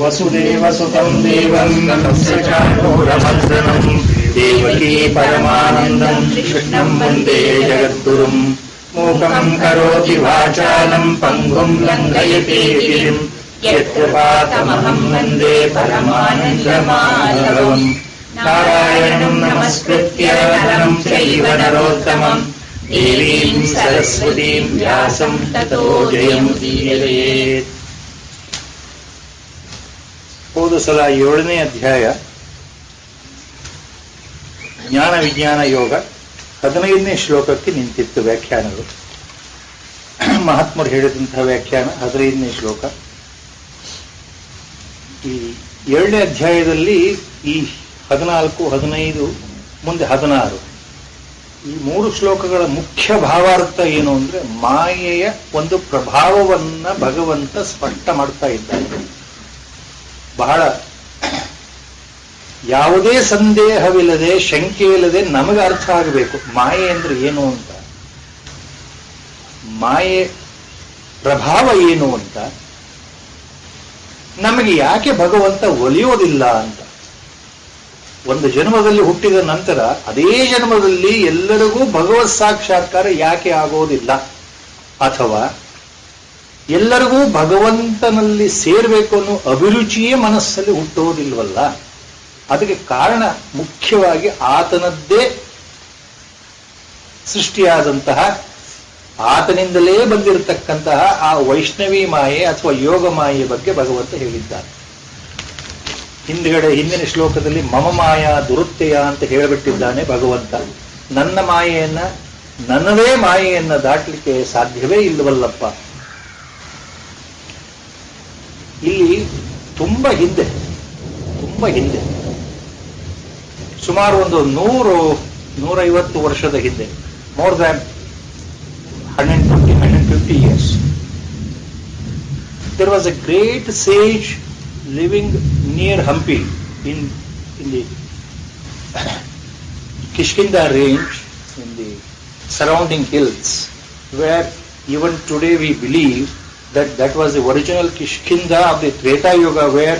ವಸುದೇವಸುತಂ ದೇವಂ ತಸ್ಯ ಚಾನೂರಮರ್ದನಂ ದೇವಕೀ ಪರಮಾನಂದಂ ಕೃಷ್ಣಂ ವಂದೇ ಜಗದ್ಗುರುಂ ಮೂಕಂ ಕರೋತಿ ವಾಚಾಲಂ ಪಂಗುಂ ಲಂಘಯತೆ ಗಿರಿಂ ಯತ್ಕೃಪಾತಮಹಂ ವಂದೇ ಪರಮಾನಂದಮಾಧವಂ ನಾರಾಯಣಂ ನಮಸ್ಕೃತ್ಯ ನರಂ ಚೈವ ನರೋತ್ತಮಂ ದೇವೀಂ ಸರಸ್ವತೀಂ ವ್ಯಾಸಂ ತತೋ ಜಯಮುದೀರಯೇತ್. ಹೋದ ಸಲ 7ನೇ ಅಧ್ಯಾಯ ಜ್ಞಾನ ವಿಜ್ಞಾನ ಯೋಗ 15ನೇ ಶ್ಲೋಕಕ್ಕೆ ನಿಂತಿತ್ತು ವ್ಯಾಖ್ಯಾನಗಳು. ಮಹಾತ್ಮರು ಹೇಳಿದಂತಹ ವ್ಯಾಖ್ಯಾನ 15ನೇ ಶ್ಲೋಕ. ಈ 7ನೇ ಅಧ್ಯಾಯದಲ್ಲಿ ಈ 14, 15 ಮುಂದೆ 16 ಈ 3 ಶ್ಲೋಕಗಳ ಮುಖ್ಯ ಭಾವಾರ್ಥ ಏನು ಅಂದ್ರೆ ಮಾಯೆಯ ಒಂದು ಪ್ರಭಾವವನ್ನ ಭಗವಂತ ಸ್ಪಷ್ಟ ಮಾಡ್ತಾ ಇದ್ದಾನೆ. ಬಹಳ ಯಾವುದೇ ಸಂದೇಹವಿಲ್ಲದೆ ಶಂಕೆ ಇಲ್ಲದೆ ನಮಗೆ ಅರ್ಥ ಆಗಬೇಕು ಮಾಯೆ ಅಂದ್ರೆ ಏನು ಅಂತ, ಮಾಯೆ ಪ್ರಭಾವ ಏನು ಅಂತ, ನಮಗೆ ಯಾಕೆ ಭಗವಂತ ಒಲಿಯೋದಿಲ್ಲ ಅಂತ. ಒಂದು ಜನ್ಮದಲ್ಲಿ ಹುಟ್ಟಿದ ನಂತರ ಅದೇ ಜನ್ಮದಲ್ಲಿ ಎಲ್ಲರಿಗೂ ಭಗವತ್ ಸಾಕ್ಷಾತ್ಕಾರ ಯಾಕೆ ಆಗೋದಿಲ್ಲ, ಅಥವಾ ಎಲ್ಲರಿಗೂ ಭಗವಂತನಲ್ಲಿ ಸೇರಬೇಕು ಅನ್ನೋ ಅಭಿರುಚಿಯೇ ಮನಸ್ಸಲ್ಲಿ ಹುಟ್ಟೋದಿಲ್ವಲ್ಲ. ಅದಕ್ಕೆ ಕಾರಣ ಮುಖ್ಯವಾಗಿ ಆತನದ್ದೇ ಸೃಷ್ಟಿಯಾದಂತಹ ಆತನಿಂದಲೇ ಬಂದಿರತಕ್ಕಂತಹ ಆ ವೈಷ್ಣವಿ ಮಾಯೆ ಅಥವಾ ಯೋಗ ಮಾಯೆಯ ಬಗ್ಗೆ ಭಗವಂತ ಹೇಳಿದ್ದಾನೆ. ಹಿಂದಿನ ಶ್ಲೋಕದಲ್ಲಿ ಮಮ ಮಾಯಾ ದುರುತ್ತೆಯ ಅಂತ ಹೇಳಿಬಿಟ್ಟಿದ್ದಾನೆ ಭಗವಂತ. ನನ್ನ ಮಾಯೆಯನ್ನ, ನನ್ನದೇ ಮಾಯೆಯನ್ನ ದಾಟಲಿಕ್ಕೆ ಸಾಧ್ಯವೇ ಇಲ್ಲವಲ್ಲಪ್ಪ. ಇಲ್ಲಿ ತುಂಬ ಹಿಂದೆ ಸುಮಾರು ಒಂದು 100-150 ವರ್ಷದ ಹಿಂದೆ, more than 150 years, there was a great sage living near Hampi in the Kishkinda range, in the surrounding hills, where even today we believe that was the original Kishkinda of the Treta Yuga, where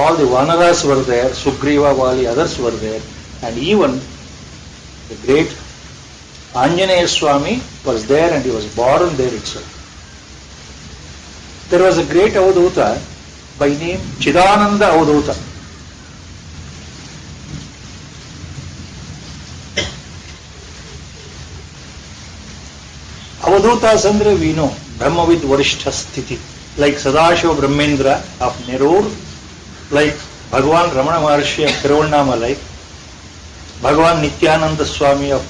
all the Vanaras were there, Sugriva, Vali, others were there, and even the great Anjaneya Swami was there, and he was born there itself. There was a great Avadhuta by name Chidananda Avadhuta. Avadhutas andre we know Brahmavid Varishtha Sthiti, like Sadashiva Brahmendra of Nerur, like Bhagavan Ramana Maharshi of Tiruvannamalai, Bhagavan Nityananda Swami of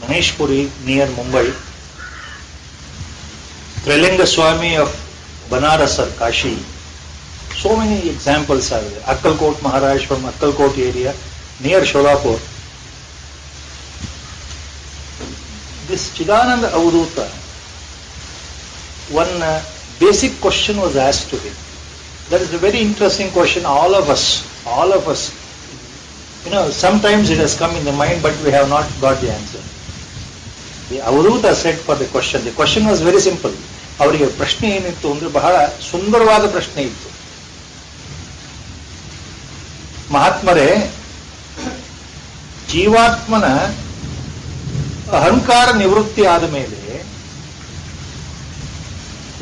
Maneshpuri near Mumbai, Trilinga Swami of Banaras or Kashi. So many examples are there. Akkalkot Maharaj from Akkalkot area near Sholapur. This Chidananda Avadhuta, one basic question was asked to him. That is a very interesting question. All of us, sometimes it has come in the mind, but we have not got the answer. The Avadhuta said for the question was very simple. ಅವರಿಗೆ ಪ್ರಶ್ನೆ ಏನಿತ್ತು ಅಂದ್ರೆ ಬಹಳ ಸುಂದರವಾದ ಪ್ರಶ್ನೆ ಇತ್ತು. ಮಹಾತ್ಮರೇ, ಜೀವಾತ್ಮನ ಅಹಂಕಾರ ನಿವೃತ್ತಿ ಆದ ಮೇಲೆ,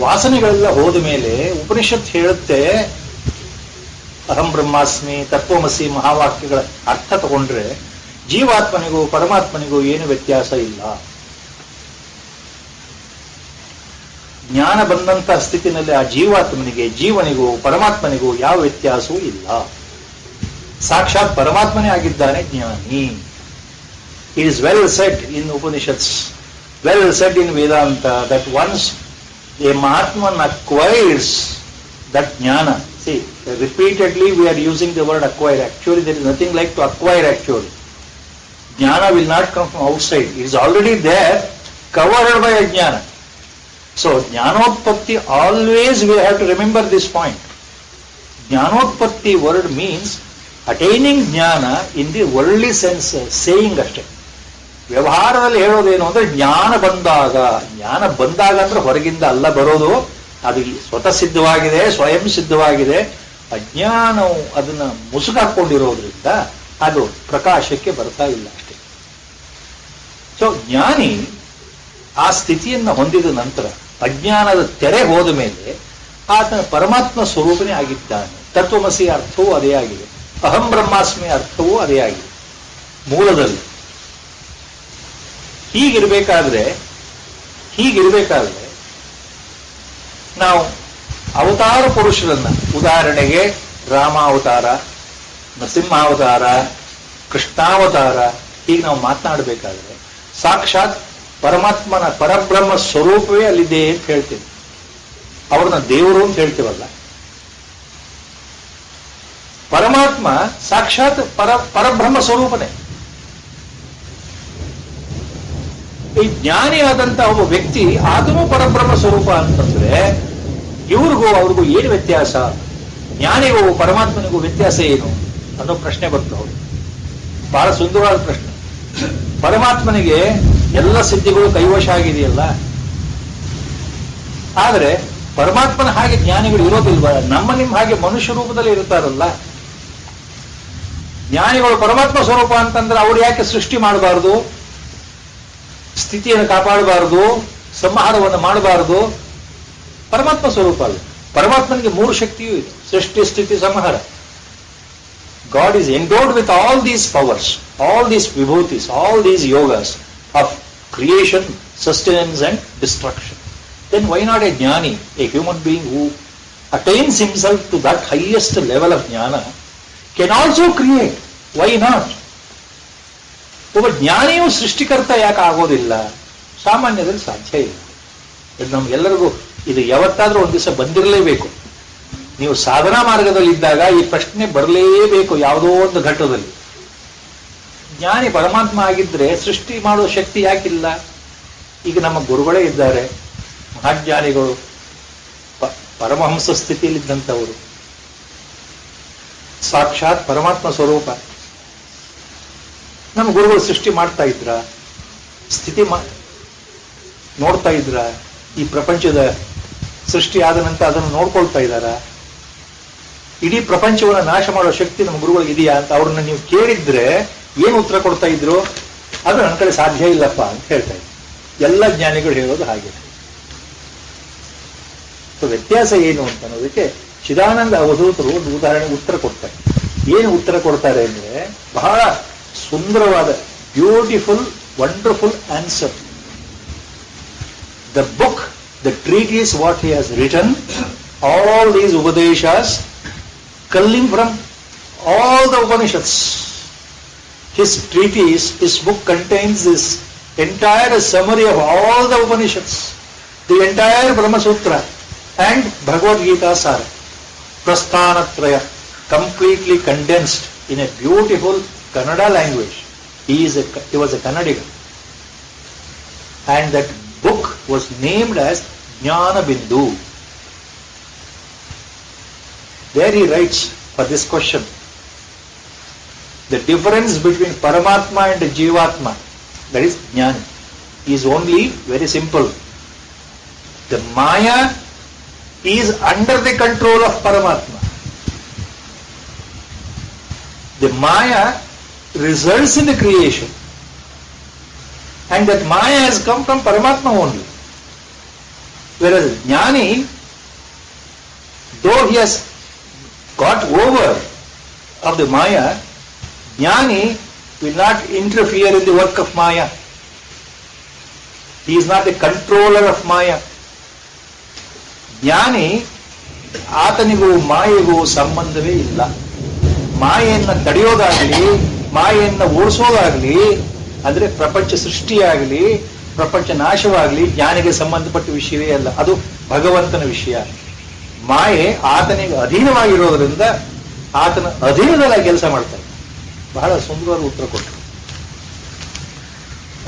ವಾಸನೆಗಳೆಲ್ಲ ಹೋದ ಮೇಲೆ ಉಪನಿಷತ್ ಹೇಳುತ್ತೆ ಅಹಂ ಬ್ರಹ್ಮಾಸ್ಮಿ, ತತ್ವಮಸಿ ಮಹಾವಾಕ್ಯಗಳ ಅರ್ಥ ತಗೊಂಡ್ರೆ ಜೀವಾತ್ಮನಿಗೂ ಪರಮಾತ್ಮನಿಗೂ ಏನು ವ್ಯತ್ಯಾಸ ಇಲ್ಲ. ಜ್ಞಾನ ಬಂದಂತಹ ಸ್ಥಿತಿನಲ್ಲಿ ಆ ಜೀವಾತ್ಮನಿಗೆ, ಜೀವನಿಗೂ ಪರಮಾತ್ಮನಿಗೂ ಯಾವ ವ್ಯತ್ಯಾಸವೂ ಇಲ್ಲ. ಸಾಕ್ಷಾತ್ ಪರಮಾತ್ಮನೇ ಆಗಿದ್ದಾನೆ ಜ್ಞಾನಿ. It is well said in Upanishads, well said in Vedanta, that once a Mahatman acquires that jnana, see, repeatedly we are using the word acquire. Actually, there is nothing like to acquire actually. Jnana will not come from outside. It is already there, covered by a jnana. So, jnanotpatti, always we have to remember this point. Jnanotpatti word means attaining jnana in the worldly sense, saying ಅಷ್ಟೇ. ವ್ಯವಹಾರದಲ್ಲಿ ಹೇಳೋದೇನು ಅಂದ್ರೆ ಜ್ಞಾನ ಬಂದಾಗ ಅಂದ್ರೆ ಹೊರಗಿಂದ ಅಲ್ಲ ಬರೋದು, ಅದು ಸ್ವತಃ ಸಿದ್ಧವಾಗಿದೆ, ಸ್ವಯಂ ಸಿದ್ಧವಾಗಿದೆ. ಅಜ್ಞಾನವು ಅದನ್ನ ಮುಸುಗಾಕೊಂಡಿರೋದ್ರಿಂದ ಅದು ಪ್ರಕಾಶಕ್ಕೆ ಬರ್ತಾ ಇಲ್ಲ ಅಷ್ಟೇ. ಸೊ ಜ್ಞಾನಿ ಆ ಸ್ಥಿತಿಯನ್ನು ಹೊಂದಿದ ನಂತರ ಅಜ್ಞಾನದ ತೆರೆ ಹೋದ ಮೇಲೆ ಆತನ ಪರಮಾತ್ಮ ಸ್ವರೂಪನೇ ಆಗಿದ್ದಾನೆ. ತತ್ವಮಸಿ ಅರ್ಥವೂ ಅದೇ ಆಗಿದೆ, ಅಹಂ ಬ್ರಹ್ಮಾಸ್ಮಿ ಅರ್ಥವೂ ಅದೇ ಆಗಿದೆ ಮೂಲದಲ್ಲಿ. ಹೀಗಿರ್ಬೇಕಾದ್ರೆ ನಾವು ಅವತಾರ ಪುರುಷರನ್ನ, ಉದಾಹರಣೆಗೆ ರಾಮಾವತಾರ, ನರಸಿಂಹಾವತಾರ, ಕೃಷ್ಣಾವತಾರ, ಹೀಗೆ ನಾವು ಮಾತನಾಡಬೇಕಾದ್ರೆ ಸಾಕ್ಷಾತ್ ಪರಮಾತ್ಮನ ಪರಬ್ರಹ್ಮ ಸ್ವರೂಪವೇ ಅಲ್ಲಿದೆ ಅಂತ ಹೇಳ್ತೀವಿ. ಅವ್ರನ್ನ ದೇವರು ಅಂತ ಹೇಳ್ತೀವಲ್ಲ, ಪರಮಾತ್ಮ ಸಾಕ್ಷಾತ್ ಪರಬ್ರಹ್ಮ ಸ್ವರೂಪನೇ. ಈ ಜ್ಞಾನಿಯಾದಂತ ಒಬ್ಬ ವ್ಯಕ್ತಿ ಆತನೂ ಪರಬ್ರಹ್ಮ ಸ್ವರೂಪ ಅಂತಂದ್ರೆ ಇವ್ರಿಗೂ ಅವ್ರಿಗೂ ಏನು ವ್ಯತ್ಯಾಸ, ಜ್ಞಾನಿಗೂ ಪರಮಾತ್ಮನಿಗೂ ವ್ಯತ್ಯಾಸ ಏನು ಅನ್ನೋ ಪ್ರಶ್ನೆ ಬರ್ತವೆ. ಬಹಳ ಸುಂದರವಾದ ಪ್ರಶ್ನೆ. ಪರಮಾತ್ಮನಿಗೆ ಎಲ್ಲ ಸಿದ್ಧಿಗಳು ಕೈವಶ ಆಗಿದೆಯಲ್ಲ, ಆದರೆ ಪರಮಾತ್ಮನ ಹಾಗೆ ಜ್ಞಾನಿಗಳು ಇರೋದಿಲ್ವ? ನಿಮ್ಮ ಹಾಗೆ ಮನುಷ್ಯ ರೂಪದಲ್ಲಿ ಇರ್ತಾರಲ್ಲ. ಜ್ಞಾನಿಗಳು ಪರಮಾತ್ಮ ಸ್ವರೂಪ ಅಂತಂದ್ರೆ ಅವ್ರು ಯಾಕೆ ಸೃಷ್ಟಿ ಮಾಡಬಾರದು, ಸ್ಥಿತಿಯನ್ನು ಕಾಪಾಡಬಾರದು, ಸಂಹಾರವನ್ನು ಮಾಡಬಾರದು? ಪರಮಾತ್ಮ ಸ್ವರೂಪ ಅಲ್ಲ. ಪರಮಾತ್ಮನಿಗೆ 3 ಶಕ್ತಿಯೂ ಇದೆ, ಸೃಷ್ಟಿ, ಸ್ಥಿತಿ, ಸಂಹಾರ. God is endowed with all these powers, all these vibhutis, all these yogas of creation, sustenance and destruction. Then why not a jnani, a human being who attains himself to that highest level of jnana, can also create? Why not? ಒಬ್ಬ ಜ್ಞಾನಿಯು ಸೃಷ್ಟಿಕರ್ತ ಯಾಕೆ ಆಗೋದಿಲ್ಲ? ಸಾಮಾನ್ಯದಲ್ಲಿ ಸಾಧ್ಯ ಇಲ್ಲ. ಇದು ನಮ್ಗೆಲ್ಲರಿಗೂ ಇದು ಯಾವತ್ತಾದ್ರೂ ಒಂದು ದಿವಸ ಬಂದಿರಲೇಬೇಕು. ನೀವು ಸಾಧನಾ ಮಾರ್ಗದಲ್ಲಿದ್ದಾಗ ಈ ಪ್ರಶ್ನೆ ಬರಲೇಬೇಕು ಯಾವುದೋ ಒಂದು ಘಟ್ಟದಲ್ಲಿ. ಜ್ಞಾನಿ ಪರಮಾತ್ಮ ಆಗಿದ್ರೆ ಸೃಷ್ಟಿ ಮಾಡುವ ಶಕ್ತಿ ಯಾಕಿಲ್ಲ? ಈಗ ನಮ್ಮ ಗುರುಗಳೇ ಇದ್ದಾರೆ, ಮಹಾಜ್ಞಾನಿಗಳು, ಪರಮಹಂಸ ಸ್ಥಿತಿಯಲ್ಲಿದ್ದಂಥವರು, ಸಾಕ್ಷಾತ್ ಪರಮಾತ್ಮ ಸ್ವರೂಪ. ನಮ್ಮ ಗುರುಗಳು ಸೃಷ್ಟಿ ಮಾಡ್ತಾ ಇದ್ರ, ಸ್ಥಿತಿ ನೋಡ್ತಾ ಇದ್ರ, ಈ ಪ್ರಪಂಚದ ಸೃಷ್ಟಿ ಆದ ನಂತರ ಅದನ್ನು ನೋಡ್ಕೊಳ್ತಾ ಇದ್ದಾರ? ಇಡೀ ಪ್ರಪಂಚವನ್ನು ನಾಶ ಮಾಡೋ ಶಕ್ತಿ ನಮ್ಮ ಗುರುಗಳಿಗೆ ಇದೆಯಾ ಅಂತ ಅವ್ರನ್ನ ನೀವು ಕೇಳಿದ್ರೆ ಏನು ಉತ್ತರ ಕೊಡ್ತಾ ಇದ್ರು? ಅದು ನನ್ನ ಕಡೆ ಸಾಧ್ಯ ಇಲ್ಲಪ್ಪ ಅಂತ ಹೇಳ್ತಾ ಇದ್ರು. ಎಲ್ಲ ಜ್ಞಾನಿಗಳು ಹೇಳೋದು ಹಾಗೆ. ಸೊ ವ್ಯತ್ಯಾಸ ಏನು ಅಂತ ಅನ್ನೋದಕ್ಕೆ ಚಿದಾನಂದ ಅವಧೂತರು ಒಂದು ಉದಾಹರಣೆ ಉತ್ತರ ಕೊಡ್ತಾರೆ. ಏನು ಉತ್ತರ ಕೊಡ್ತಾರೆ ಅಂದ್ರೆ ಬಹಳ ಸುಂದರವಾದ, beautiful, wonderful answer. The book, the treatise what he has written, all these Upadeshas, culling from all the Upanishads. His treatise, his book contains this entire summary of all the Upanishads, the entire Brahma Sutra and Bhagavad Gita Sara, Prasthanatraya, completely condensed in a beautiful Kannada language. He was a Kannadiga. And that book was named as Jnana Bindu. There he writes for this question, the difference between Paramatma and Jivatma, that is Jnana, is only very simple. The Maya is under the control of Paramatma. The Maya results in the creation. And that Maya has come from Paramatma only. Whereas Jnani, though he has got over of the Maya, Jnani will not interfere in the work of Maya. He is not the controller of Maya. Jnani, ಆತನಿಗೂ ಮಾಯೆಗೂ ಸಂಬಂಧವೇ ಇಲ್ಲ. ಮಾಯೆಯನ್ನು ತಡೆಯೋದಾಗಲಿ, ಮಾಯೆಯನ್ನು ಓಡಿಸೋದಾಗಲಿ, ಅಂದ್ರೆ ಪ್ರಪಂಚ ಸೃಷ್ಟಿಯಾಗಲಿ, ಪ್ರಪಂಚ ನಾಶವಾಗಲಿ ಜ್ಞಾನಿಗೆ ಸಂಬಂಧಪಟ್ಟ ವಿಷಯವೇ ಅಲ್ಲ. ಅದು ಭಗವಂತನ ವಿಷಯ. ಮಾಯೆ ಆತನಿಗೆ ಅಧೀನವಾಗಿರೋದ್ರಿಂದ ಆತನ ಅಧೀನದಲ್ಲಿ ಕೆಲಸ ಮಾಡ್ತಾರೆ. ಬಹಳ ಸುಂದರವಾದ ಉತ್ತರ ಕೊಟ್ಟರು.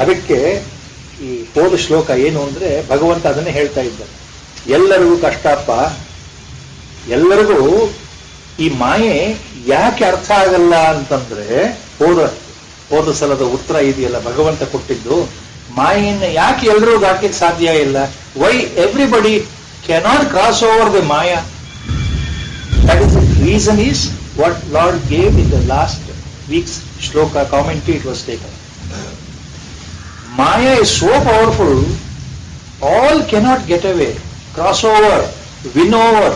ಅದಕ್ಕೆ ಈ ಹೋದ ಶ್ಲೋಕ ಏನು ಅಂದ್ರೆ ಭಗವಂತ ಅದನ್ನೇ ಹೇಳ್ತಾ ಇದ್ದಾರೆ. ಎಲ್ಲರಿಗೂ ಕಷ್ಟಪ್ಪ, ಎಲ್ಲರಿಗೂ ಈ ಮಾಯೆ ಯಾಕೆ ಅರ್ಥ ಆಗಲ್ಲ ಅಂತಂದ್ರೆ, ಹೋದ ಸಲದ ಉತ್ತರ ಇದೆಯಲ್ಲ ಭಗವಂತ ಕೊಟ್ಟಿದ್ದು, ಮಾಯೆಯನ್ನು ಯಾಕೆ ಎಲ್ಲರೂ ದಾಟಲಿಕ್ಕೆ ಸಾಧ್ಯ ಇಲ್ಲ? Why everybody cannot cross over the maya? That is reason is what Lord gave in the last week's shloka commentary. It was taken. Maya is so powerful, all cannot get away, cross over, win over.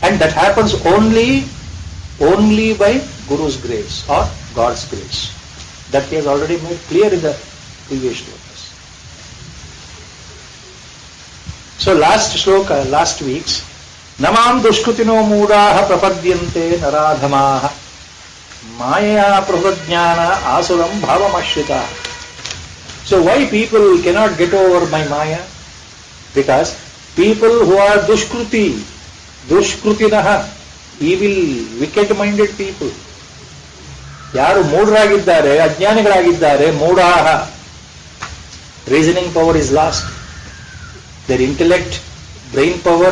And that happens only by Guru's grace or God's grace. That he has already made clear in the previous shlokas. So last shloka, last week's, Namam dushkutino moodaha prapadyante naradhamaha maya prabhajnana asuram bhavamashita. So why people cannot get over my maya? Because people who are dushkrutinaha, evil, wicked-minded people, ಯಾರು ಮೂಢರಾಗಿದ್ದಾರೆ, ಅಜ್ಞಾನಿಗಳಾಗಿದ್ದಾರೆ, ಮೂಢಾಹ, reasoning power is lost. Their intellect, brain power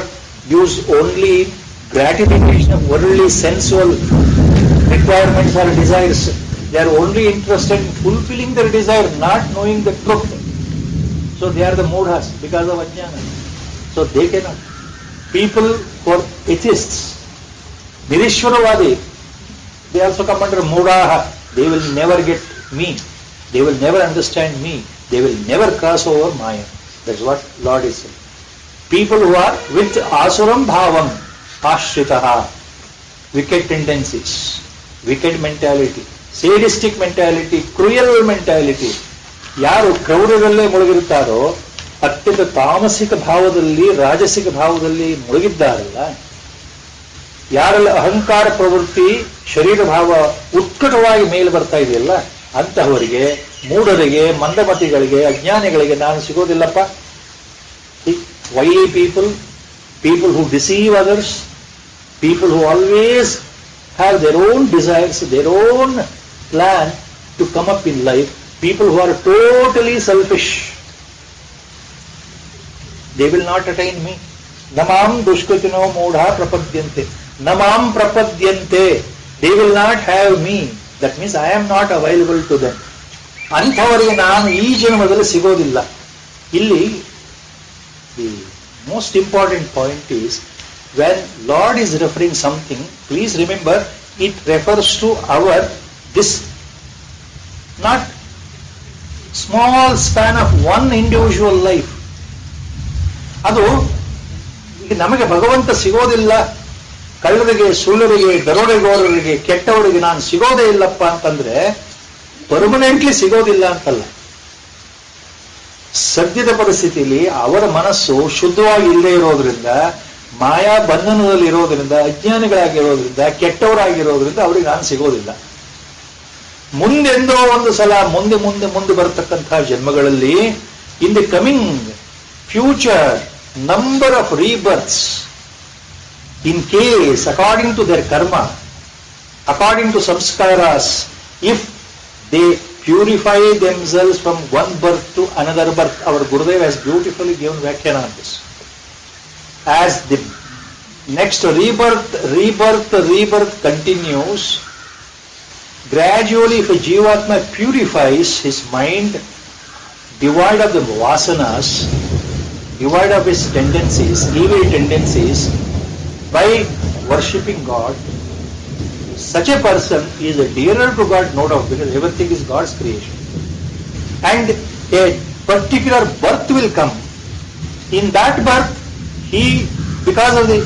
used only gratification of worldly, sensual requirements or desires. They are only interested in fulfilling their desire, not knowing the truth. So they are the moodhas because of ajnana. So they cannot. People who are atheists, nirishwaravadi, they also come under moodaha. They will never get me. They will never understand me. They will never cross over Maya. That's what Lord is saying. People who are with asuram bhavam, ashritaha, wicked tendencies, wicked mentality, sadistic mentality, cruel mentality. ಯಾರು ಕ್ರೌರ್ಯದಲ್ಲೇ ಮುಳುಗಿರುತ್ತಾರೋ, ಅತ್ಯಂತ ತಾಮಸಿಕ ಭಾವದಲ್ಲಿ, ರಾಜಸಿಕ ಭಾವದಲ್ಲಿ ಮುಳುಗಿದ್ದಾರಲ್ಲ, ಯಾರೆಲ್ಲ ಅಹಂಕಾರ ಪ್ರವೃತ್ತಿ, ಶರೀರ ಭಾವ ಉತ್ಕಟವಾಗಿ ಮೇಲೆ ಬರ್ತಾ ಇದೆಯಲ್ಲ, ಅಂತಹವರಿಗೆ, ಮೂಢರಿಗೆ, ಮಂದಮತಿಗಳಿಗೆ, ಅಜ್ಞಾನಿಗಳಿಗೆ ನಾನು ಸಿಗೋದಿಲ್ಲಪ್ಪ. Wily people who deceive others, people who always have their own desires, their own plan to come up in life, people who are totally selfish, they will not attain me. Namam dushkutino moodha prapadyante. Namam prapadyante. They will not have me. That means I am not available to them. ಅಂಥವರಿಗೆ ನಾನು ಈ ಜನ್ಮದಲ್ಲಿ ಸಿಗೋದಿಲ್ಲ. ಇಲ್ಲಿ the most important point is, when Lord is referring something, please remember it refers to our this not small span of one individual life. ಅದು ನಮಗೆ ಭಗವಂತ ಸಿಗೋದಿಲ್ಲ, ಕಳ್ಳರಿಗೆ, ಸುಳ್ಳರಿಗೆ, ದರೋಡೆಗೋರರಿಗೆ, ಕೆಟ್ಟವರಿಗೆ ನಾನು ಸಿಗೋದೇ ಇಲ್ಲಪ್ಪ ಅಂತಂದ್ರೆ ಪರ್ಮನೆಂಟ್ಲಿ ಸಿಗೋದಿಲ್ಲ ಅಂತಲ್ಲ. ಸದ್ಯದ ಪರಿಸ್ಥಿತಿಯಲ್ಲಿ ಅವರ ಮನಸ್ಸು ಶುದ್ಧವಾಗಿ ಇಲ್ಲದೆ ಇರೋದ್ರಿಂದ, ಮಾಯಾ ಬಂಧನದಲ್ಲಿ ಇರೋದ್ರಿಂದ, ಅಜ್ಞಾನಿಗಳಾಗಿರೋದ್ರಿಂದ, ಕೆಟ್ಟವರಾಗಿರೋದ್ರಿಂದ ಅವರಿಗೆ ನಾನು ಸಿಗೋದಿಲ್ಲ. ಮುಂದೆಂದೋ ಒಂದು ಸಲ ಮುಂದೆ ಮುಂದೆ ಮುಂದೆ ಬರತಕ್ಕಂತಹ ಜನ್ಮಗಳಲ್ಲಿ, in the coming future number of rebirths, in case according to their karma, according to samskaras, if they purify themselves from one birth to another birth. Our Gurudev has beautifully given Vyakhyan on this. As the next rebirth continues, gradually if a Jivatma purifies his mind, devoid of the vasanas, devoid of his tendencies, evil tendencies, by worshipping God, such a person is a dearer to God, no doubt, because everything is God's creation. And a particular birth will come. In that birth, he, because of the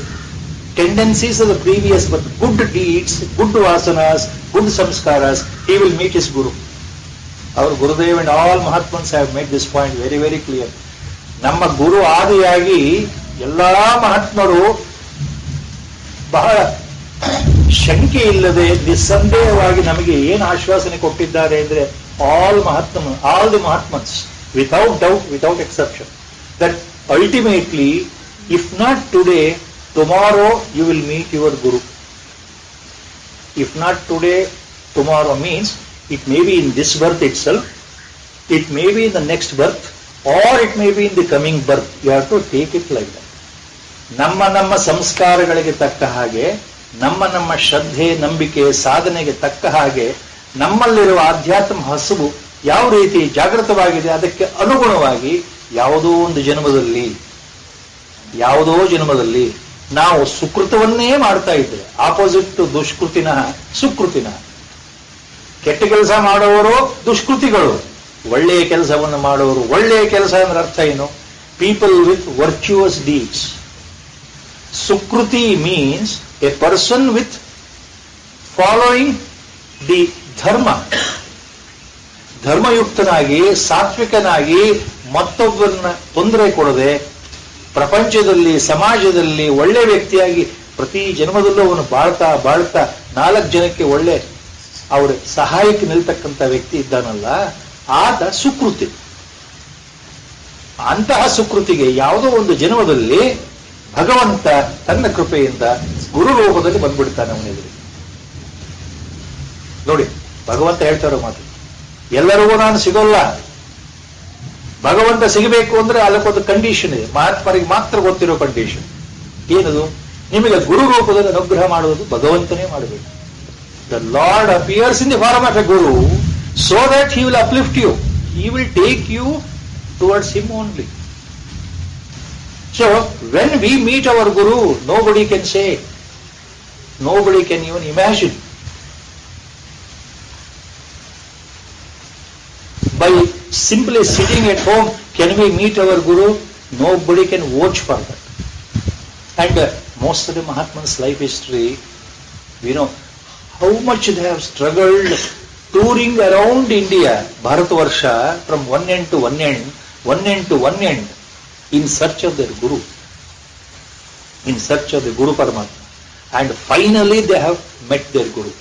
tendencies of the previous birth, good deeds, good vasanas, good samskaras, he will meet his Guru. Our Gurudev and all Mahatmans have made this point very, very clear. ನಮ್ಮ ಗುರು ಆದಿಯಾಗಿ ಎಲ್ಲಾ ಮಹಾತ್ಮರು ಬಹಳ ಶಂಕೆ ಇಲ್ಲದೆ ನಿಸ್ಸಂದೇಹವಾಗಿ ನಮಗೆ ಏನು ಆಶ್ವಾಸನೆ ಕೊಟ್ಟಿದ್ದಾರೆ ಅಂದ್ರೆ, all the mahatmans, without doubt, without exception, that ultimately if not today, tomorrow you will meet your guru. If not today, tomorrow means it may be in this birth itself, it may be in the next birth, or it may be in the coming birth. You have to take it like that. ನಮ್ಮ ಸಂಸ್ಕಾರಗಳಿಗೆ ತಕ್ಕ ಹಾಗೆ, ನಮ್ಮ ಶ್ರದ್ಧೆ, ನಂಬಿಕೆ, ಸಾಧನೆಗೆ ತಕ್ಕ ಹಾಗೆ ನಮ್ಮಲ್ಲಿರುವ ಆಧ್ಯಾತ್ಮ ಹಸುವು ಯಾವ ರೀತಿ ಜಾಗೃತವಾಗಿದೆ, ಅದಕ್ಕೆ ಅನುಗುಣವಾಗಿ ಯಾವುದೋ ಜನ್ಮದಲ್ಲಿ ನಾವು ಸುಕೃತವನ್ನೇ ಮಾಡ್ತಾ ಇದ್ದೇವೆ. ಆಪೋಸಿಟ್ ದುಷ್ಕೃತಿನ ಸುಕೃತಿನ. ಕೆಟ್ಟ ಕೆಲಸ ಮಾಡುವವರು ದುಷ್ಕೃತಿಗಳು, ಒಳ್ಳೆಯ ಕೆಲಸವನ್ನು ಮಾಡುವವರು ಒಳ್ಳೆಯ ಕೆಲಸ ಅಂದ್ರೆ ಅರ್ಥ ಏನು? People with virtuous deeds. Sukriti means a person with following the dharma, ಧರ್ಮಯುಕ್ತನಾಗಿ ಸಾತ್ವಿಕನಾಗಿ ಮತ್ತೊಬ್ಬರನ್ನ ತೊಂದರೆ ಕೊಡದೆ ಪ್ರಪಂಚದಲ್ಲಿ ಸಮಾಜದಲ್ಲಿ ಒಳ್ಳೆ ವ್ಯಕ್ತಿಯಾಗಿ ಪ್ರತಿ ಜನ್ಮದಲ್ಲೂ ಅವನು ಬಾಳ್ತಾ ಬಾಳ್ತಾ 4 ಜನಕ್ಕೆ ಒಳ್ಳೆ ಅವರ ಸಹಾಯಕ್ಕೆ ನಿಲ್ತಕ್ಕಂಥ ವ್ಯಕ್ತಿ ಇದ್ದಾನಲ್ಲ, ಆತ ಸುಕೃತಿ. ಅಂತಹ ಸುಕೃತಿಗೆ ಯಾವುದೋ ಒಂದು ಜನ್ಮದಲ್ಲಿ ಭಗವಂತ ತನ್ನ ಕೃಪೆಯಿಂದ ಗುರು ರೂಪದಲ್ಲಿ ಬಂದ್ಬಿಡ್ತಾನೆ ಅವನಿಗೆ. ನೋಡಿ, ಭಗವಂತ ಹೇಳ್ತಾರೋ ಮಾತು, ಎಲ್ಲರಿಗೂ ನಾನು ಸಿಗೋಲ್ಲ. ಭಗವಂತ ಸಿಗಬೇಕು ಅಂದ್ರೆ ಅದಕ್ಕೊಂದು ಕಂಡೀಷನ್ ಇದೆ, ಮಹಾತ್ಮರಿಗೆ ಮಾತ್ರ ಗೊತ್ತಿರೋ ಕಂಡೀಷನ್. ಏನದು? ನಿಮಗೆ ಗುರು ರೂಪದಲ್ಲಿ ಅನುಗ್ರಹ ಮಾಡುವುದು ಭಗವಂತನೇ ಮಾಡಬೇಕು. The Lord appears in the form of a guru so that he will uplift you, he will take you towards him only. So when we meet our guru, nobody can say, nobody can even imagine. By simply sitting at home, can we meet our guru? Nobody can vouch for that. And most of the Mahatma's life history, we know how much they have struggled touring around India, Bharatvarsha, from one end to one end, in search of their Guru, in search of the Guru Paramatma. And finally they have met their Guru.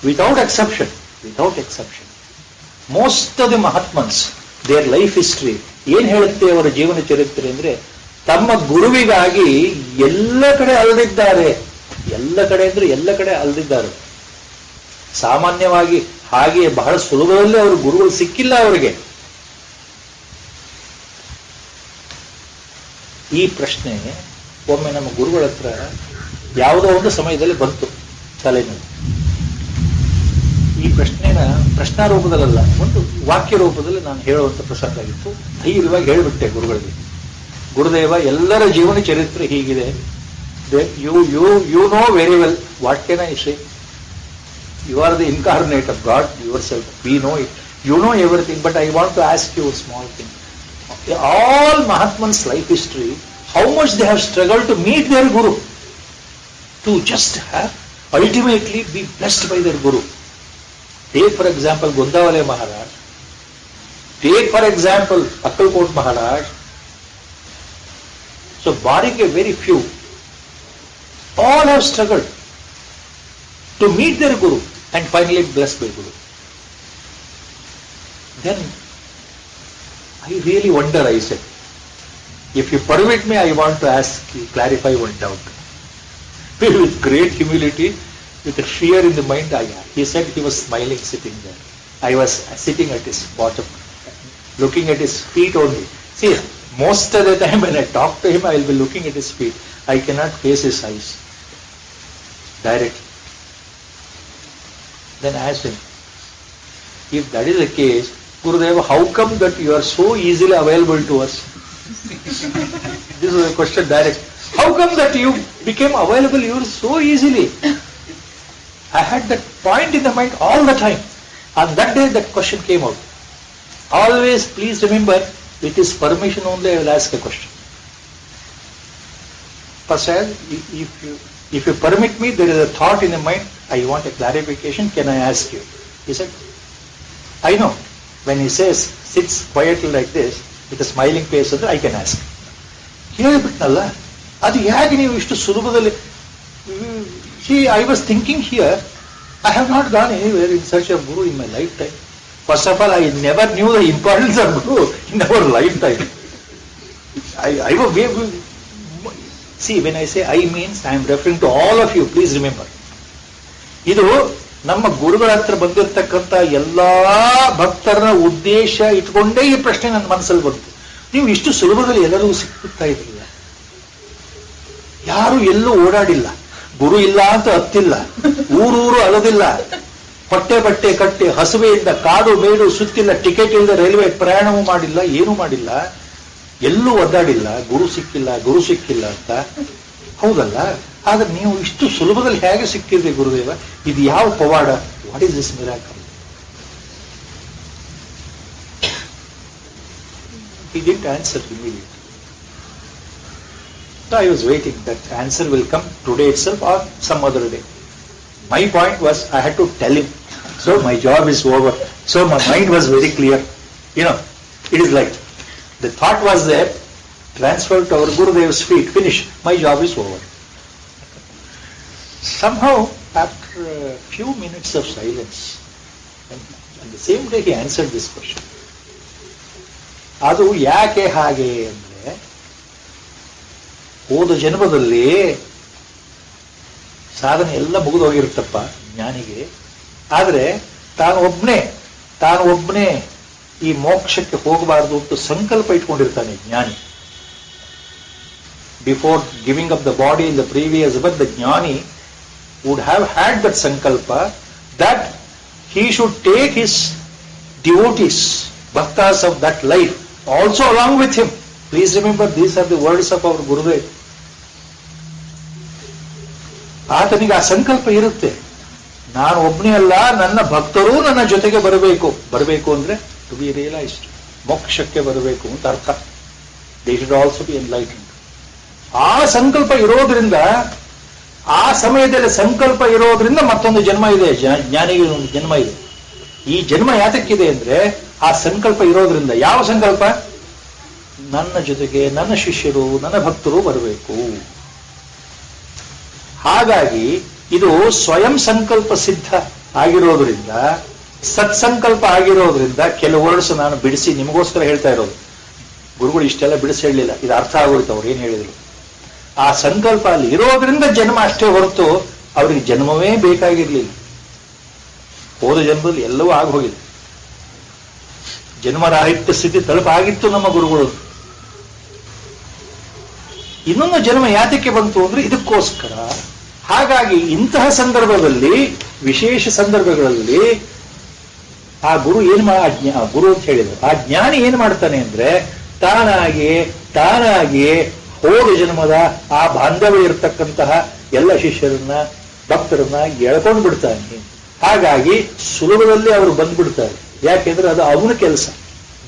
Without exception. Most of the Mahatmans, their life history, ಏನ್ ಹೇಳುತ್ತೆ ಅವರ ಜೀವನ ಚರಿತ್ರೆ ಅಂದ್ರೆ, ತಮ್ಮ ಗುರುವಿಗಾಗಿ ಎಲ್ಲ ಕಡೆ ಅಲ್ದಿದ್ದಾರೆ. ಎಲ್ಲ ಕಡೆ ಅಂದ್ರೆ ಎಲ್ಲ ಕಡೆ ಅಲ್ದಿದ್ದಾರೆ. ಸಾಮಾನ್ಯವಾಗಿ ಹಾಗೆ ಬಹಳ ಸುಲಭದಲ್ಲಿ ಅವರು ಗುರುಗಳು ಸಿಕ್ಕಿಲ್ಲ ಅವರಿಗೆ. ಈ ಪ್ರಶ್ನೆ ಒಮ್ಮೆ ನಮ್ಮ ಗುರುಗಳ ಹತ್ರ ಯಾವುದೋ ಒಂದು ಸಮಯದಲ್ಲಿ ಬಂತು ತಲೆನಲ್ಲಿ. ಈ ಪ್ರಶ್ನೆನ ಪ್ರಶ್ನಾ ರೂಪದಲ್ಲ, ಒಂದು ವಾಕ್ಯ ರೂಪದಲ್ಲಿ ನಾನು ಹೇಳುವಂತ ಪ್ರಸಂಗ ಆಗಿತ್ತು. ಧೈರ್ಯವಾಗಿ ಹೇಳಿಬಿಟ್ಟೆ ಗುರುಗಳಿಗೆ, ಗುರುದೇವ, ಎಲ್ಲರ ಜೀವನ ಚರಿತ್ರೆ ಹೀಗಿದೆ. You know very well, what can I say? You are the incarnate of God yourself. We know it. You know everything, but I want to ask you a small thing. All Mahatman's life history, how much they have struggled to meet their Guru, to just have ultimately be blessed by their Guru. Take for example Gondawale Maharaj. Take for example Akkalkot Maharaj. So barring a very few, all have struggled to meet their Guru and finally blessed by Guru. Then I really wonder, I said, if you permit me, I want to clarify one doubt. With great humility, with a fear in the mind, he said he was smiling sitting there. I was sitting at his bottom, looking at his feet only. See, most of the time when I talk to him, I will be looking at his feet. I cannot face his eyes directly. Then I asked him, if that is the case, Gurudeva, how come that you are so easily available to us? This was a question direct. How come that you became available so easily? I had that point in the mind all the time. And that day that question came out. Always please remember, with his permission only I will ask a question. Prasad, if you permit me, there is a thought in the mind, I want a clarification, can I ask you? He said, I know. When he says, sits quietly like this, with a smiling face, I can ask. ಹೇಳಿಬಿಟ್ನಲ್ಲ, ಅದು ಹೇಗೆ ನೀವು ಇಷ್ಟು ಸುಲಭದಲ್ಲಿ? See, I was thinking here, I have not gone anywhere in search of Guru in my lifetime. First of all, I never knew the importance of Guru in our lifetime. See, when I say I means, I am referring to all of you, please remember. ಇದು ನಮ್ಮ ಗುರುಗಳ ಹತ್ರ ಬಂದಿರತಕ್ಕಂಥ ಎಲ್ಲಾ ಭಕ್ತರ ಉದ್ದೇಶ ಇಟ್ಕೊಂಡೇ ಈ ಪ್ರಶ್ನೆ ನನ್ನ ಮನಸ್ಸಲ್ಲಿ ಬಂತು. ನೀವು ಇಷ್ಟು ಸುಲಭದಲ್ಲಿ ಎಲ್ಲರಿಗೂ ಸಿಕ್ತಾ ಇದ್ರಿಲ್ಲ, ಯಾರು ಎಲ್ಲೂ ಓಡಾಡಿಲ್ಲ, ಗುರು ಇಲ್ಲ ಅಂತ ಹತ್ತಿಲ್ಲ, ಊರೂರು ಅಲದಿಲ್ಲ, ಹೊಟ್ಟೆ ಬಟ್ಟೆ ಕಟ್ಟೆ ಹಸುವೆಯಿಂದ ಕಾಡು ಮೇಡು ಸುತ್ತಿಲ್ಲ, ಟಿಕೆಟ್ ಇಲ್ಲದೆ ರೈಲ್ವೆ ಪ್ರಯಾಣವೂ ಮಾಡಿಲ್ಲ, ಏನೂ ಮಾಡಿಲ್ಲ. ಎಲ್ಲೂ ಒದ್ದಾಡಿಲ್ಲ, ಗುರು ಸಿಕ್ಕಿಲ್ಲ ಅಂತ. ಹೌದಲ್ಲ? ಆದ್ರೆ ನೀವು ಇಷ್ಟು ಸುಲಭದಲ್ಲಿ ಹೇಗೆ ಸಿಕ್ಕಿದ್ರಿ ಗುರುದೇವ? ಇದು ಯಾವ ಪವಾಡ? What is this miracle? He didn't answer immediately. So I was waiting. That answer will come today itself or some other day. My point was I had to tell him. So my job is over. So my mind was very clear. It is like the thought was there, transferred to our Gurudev's feet, finish. My job is over. Somehow, after a few minutes of silence, and the same day he answered this question. ಅದು ಯಾಕೆ ಹಾಗೆ ಅಂದ್ರೆ, ಹೋದ ಜನ್ಮದಲ್ಲಿ ಸಾಧನೆ ಎಲ್ಲ ಮುಗಿದು ಹೋಗಿರುತ್ತಪ್ಪ ಜ್ಞಾನಿಗೆ. ಆದ್ರೆ ತಾನು ಒಬ್ಬನೇ ಈ ಮೋಕ್ಷಕ್ಕೆ ಹೋಗಬಾರದು ಅಂತ ಸಂಕಲ್ಪ ಇಟ್ಕೊಂಡಿರ್ತಾನೆ ಜ್ಞಾನಿ. Before giving up the body in the previous birth, the ಜ್ಞಾನಿ would have had that sankalpa that he should take his devotees, bhaktas of that life also along with him. Please remember, these are the words of our Gurudev. ಆತನಿಗೆ ಆ ಸಂಕಲ್ಪ ಇರುತ್ತೆ, ನಾನು ಒಬ್ಬನೇ ಅಲ್ಲ, ನನ್ನ ಭಕ್ತರು ನನ್ನ ಜೊತೆಗೆ ಬರಬೇಕು ಅಂದ್ರೆ ಟು ಬಿ ರಿಯಲೈಸ್ಡ್, ಮೋಕ್ಷಕ್ಕೆ ಬರಬೇಕು ಅಂತ ಅರ್ಥ. They should also be enlightened. ಆ ಸಂಕಲ್ಪ ಇರೋದ್ರಿಂದ, ಆ ಸಮಯದಲ್ಲಿ ಸಂಕಲ್ಪ ಇರೋದ್ರಿಂದ ಮತ್ತೊಂದು ಜನ್ಮ ಇದೆ, ಜ್ಞಾನಿಗೆ ಒಂದು ಜನ್ಮ ಇದೆ. ಈ ಜನ್ಮ ಯಾತಕ್ಕಿದೆ ಅಂದ್ರೆ ಆ ಸಂಕಲ್ಪ ಇರೋದ್ರಿಂದ. ಯಾವ ಸಂಕಲ್ಪ? ನನ್ನ ಜೊತೆಗೆ ನನ್ನ ಶಿಷ್ಯರು, ನನ್ನ ಭಕ್ತರು ಬರಬೇಕು. ಹಾಗಾಗಿ ಇದು ಸ್ವಯಂ ಸಂಕಲ್ಪ ಸಿದ್ಧ ಆಗಿರೋದ್ರಿಂದ, ಸತ್ಸಂಕಲ್ಪ ಆಗಿರೋದ್ರಿಂದ ಕೆಲವು ವರ್ಡ್ಸ್ ನಾನು ಬಿಡಿಸಿ ನಿಮಗೋಸ್ಕರ ಹೇಳ್ತಾ ಇರೋದು. ಗುರುಗಳು ಇಷ್ಟೆಲ್ಲ ಬಿಡಿಸಿ ಹೇಳಲಿಲ್ಲ, ಇದು ಅರ್ಥ ಆಗೋಯ್ತು ಅವ್ರು ಏನ್ ಹೇಳಿದ್ರು. ಆ ಸಂಕಲ್ಪ ಅಲ್ಲಿ ಇರೋದ್ರಿಂದ ಜನ್ಮ ಅಷ್ಟೇ ಹೊರತು ಅವರಿಗೆ ಜನ್ಮವೇ ಬೇಕಾಗಿರ್ಲಿಲ್ಲ. ಹೋದ ಜನ್ಮದಲ್ಲಿ ಎಲ್ಲವೂ ಆಗೋಗಿದೆ, ಜನ್ಮರಾಹಿತ್ಯ ಸ್ಥಿತಿ ತಲುಪಾಗಿತ್ತು ನಮ್ಮ ಗುರುಗಳು. ಇನ್ನೊಂದು ಜನ್ಮ ಯಾತಕ್ಕೆ ಬಂತು ಅಂದ್ರೆ ಇದಕ್ಕೋಸ್ಕರ. ಹಾಗಾಗಿ ಇಂತಹ ಸಂದರ್ಭದಲ್ಲಿ, ವಿಶೇಷ ಸಂದರ್ಭಗಳಲ್ಲಿ ಆ ಗುರು ಗುರು ಅಂತ ಹೇಳಿದ್ರು, ಆ ಜ್ಞಾನಿ ಏನ್ ಮಾಡ್ತಾನೆ ಅಂದ್ರೆ ತಾನಾಗಿ ಹೋದ ಜನ್ಮದ ಆ ಬಾಂಧವ್ಯ ಇರತಕ್ಕಂತಹ ಎಲ್ಲ ಶಿಷ್ಯರನ್ನ, ಭಕ್ತರನ್ನ ಎಳ್ಕೊಂಡು ಬಿಡ್ತಾನೆ. ಹಾಗಾಗಿ ಸುಲಭದಲ್ಲಿ ಅವರು ಬಂದ್ಬಿಡ್ತಾರೆ. ಯಾಕೆಂದ್ರೆ ಅದು ಅವನ ಕೆಲಸ,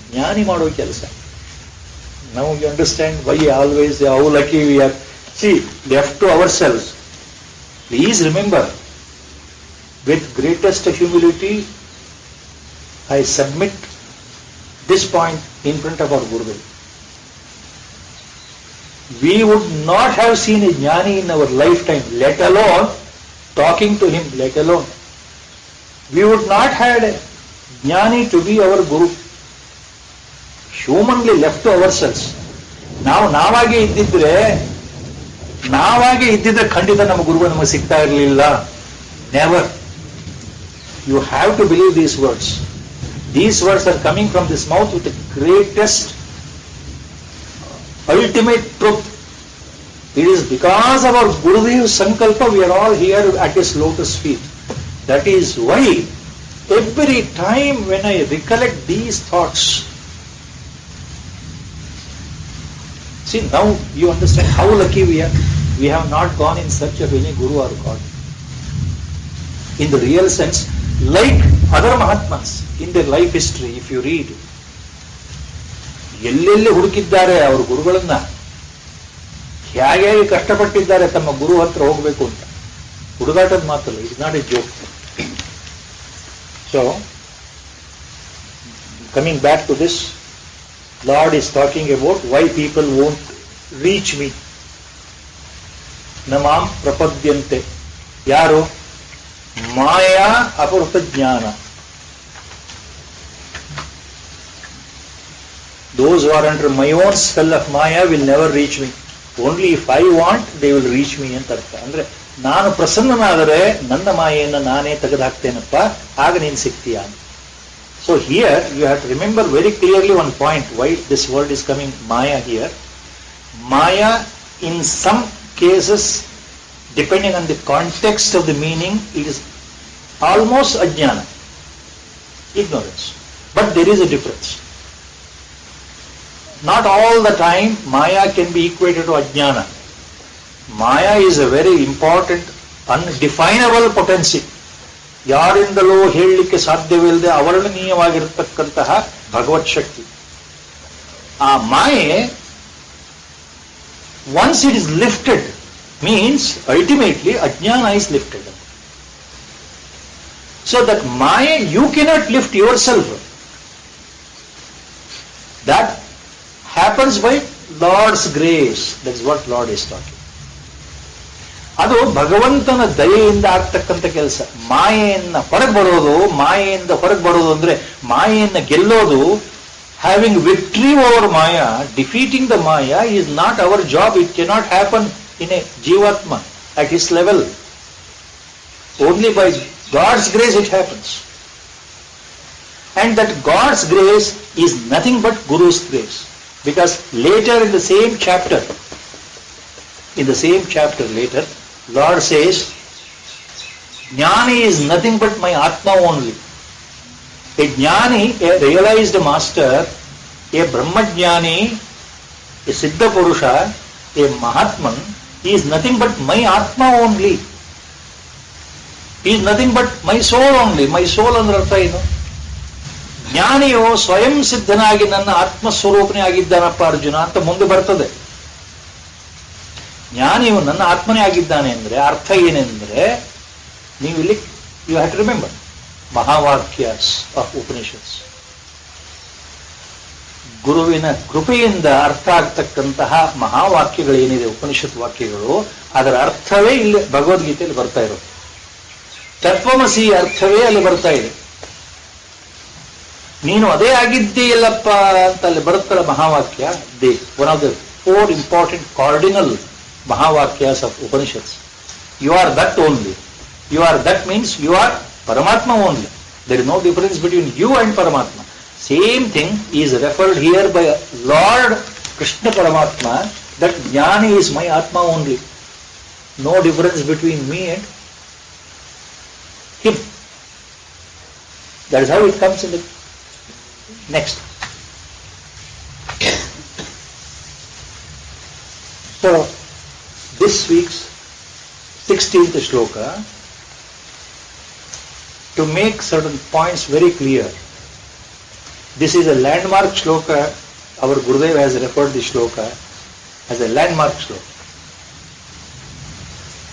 ಜ್ಞಾನಿ ಮಾಡೋ ಕೆಲಸ. Now you understand why always how lucky we are. See, left to ourselves, please remember, with greatest humility, I submit this point in front of our Gurudev. We would not have seen a jnani in our lifetime, let alone talking to him, let alone. We would not have a jnani to be our Guru. Humanly left to ourselves. ನಾವಾಗೆ ಇದ್ದಿದ್ರೆ ಖಂಡಿತ ನಮ್ಮ ಗುರುಗಳು ನಮಗೆ ಸಿಗ್ತಾ ಇರಲಿಲ್ಲ. Never. You have to believe these words. These words are coming from this mouth with the greatest ultimate truth. It is because of our Gurudev's sankalpa we are all here at his lotus feet. That is why every time when I recollect these thoughts, see, now you understand how lucky we are. We have not gone in search of any Guru or God. In the real sense, like other Mahatmas in their life history, if you read, ಎಲ್ಲೆಲ್ಲಿ ಹುಡುಕಿದ್ದಾರೆ ಅವರು ಗುರುಗಳನ್ನ, ಹೇಗೆ ಕಷ್ಟಪಟ್ಟಿದ್ದಾರೆ ತಮ್ಮ ಗುರು ಹತ್ರ ಹೋಗ್ಬೇಕು ಅಂತ. ಹುಡುಗಾಟದ ಮಾತಲ್ಲ, it's not a joke. So coming back to this, Lord is talking about why people won't reach me. Namam prapadyante. ಯಾರು? ಮಾಯಾ ಅಪಹೃತ ಜ್ಞಾನ. Those who are under my own spell of Maya will never reach me. Only if I want, they will reach me ಅಂತ ಅರ್ಥ. ಅಂದ್ರೆ ನಾನು ಪ್ರಸನ್ನನಾದರೆ ನನ್ನ ಮಾಯೆಯನ್ನು ನಾನೇ ತೆಗೆದುಹಾಕ್ತೇನಪ್ಪ, ಆಗ ನೀನು ಸಿಗ್ತೀಯ. So here you have to remember very clearly one point, why this word is coming Maya here. Maya in some cases, depending on the context of the meaning, it is almost ajnana, ignorance. But there is a difference. not all the time Maya can be equated to Ajnana. Maya is a very important, undefinable potency. ಯಾರಿಂದಲೂ ಹೇಳಲಿಕ್ಕೆ ಸಾಧ್ಯವಿಲ್ಲದೆ ಅವರ್ಣನೀಯವಾಗಿರತಕ್ಕಂತಹ ಭಗವತ್ ಶಕ್ತಿ. ಆ ಮಾಯೆ, once it is lifted, means ultimately Ajnana is lifted. So that Maya, you cannot lift yourself. That happens by Lord's grace. That is what Lord is talking. ಅದು ಭಗವಂತನ ದಯೆಯಿಂದ ಆಗ್ತಕ್ಕಂಥ ಕೆಲಸ. ಮಾಯೆಯಿಂದ ಹೊರಗೆ ಬರೋದು ಅಂದ್ರೆ ಮಾಯೆಯನ್ನು ಗೆಲ್ಲೋದು, having victory over maya, defeating the maya is not our job. It cannot happen in a jivatma at his level. Only by God's grace it happens. And that God's grace is nothing but Guru's grace. Because later in the same chapter later, Lord says, Jnani is nothing but my Atma only. A Jnani, a realized master, a Brahmajnani, a Siddha Purusha, a Mahatman, he is nothing but my Atma only. He is nothing but my soul only. My soul ಅಂದ್ರೆ ಅರ್ಥ ಏನು? ಜ್ಞಾನಿಯು ಸ್ವಯಂ ಸಿದ್ಧನಾಗಿ ನನ್ನ ಆತ್ಮಸ್ವರೂಪನೇ ಆಗಿದ್ದಾನಪ್ಪ ಅರ್ಜುನ ಅಂತ ಮುಂದೆ ಬರ್ತದೆ. ಜ್ಞಾನಿಯು ನನ್ನ ಆತ್ಮನೇ ಆಗಿದ್ದಾನೆ ಅಂದ್ರೆ ಅರ್ಥ ಏನೆಂದ್ರೆ, ನೀವು ಇಲ್ಲಿ you have to remember mahavakyas of Upanishads. ಗುರುವಿನ ಕೃಪೆಯಿಂದ ಅರ್ಥ ಆಗ್ತಕ್ಕಂತಹ ಮಹಾವಾಕ್ಯಗಳೇನಿದೆ, ಉಪನಿಷತ್ ವಾಕ್ಯಗಳು, ಅದರ ಅರ್ಥವೇ ಇಲ್ಲಿ ಭಗವದ್ಗೀತೆಯಲ್ಲಿ ಬರ್ತಾ ಇರೋದು. ತತ್ವಮಸಿ ಅರ್ಥವೇ ಅಲ್ಲಿ ಬರ್ತಾ ಇದೆ. ನೀನು ಅದೇ ಆಗಿದ್ದೀಯಲ್ಲಪ್ಪ ಅಂತ ಅಲ್ಲಿ ಬರುತ್ತಲ್ಲ ಮಹಾವಾಕ್ಯ. The one of the 4 important cardinal mahavakyas of Upanishads. You are that only. You are that means you are paramatma only. There is no difference between you and paramatma. Same thing is referred here by lord Krishna paramatma, that jnani is my atma only. No difference between me and him. That is how it comes in the next. So, this week's 16th shloka, to make certain points very clear, this is a landmark shloka. Our Gurudev has referred this shloka as a landmark shloka.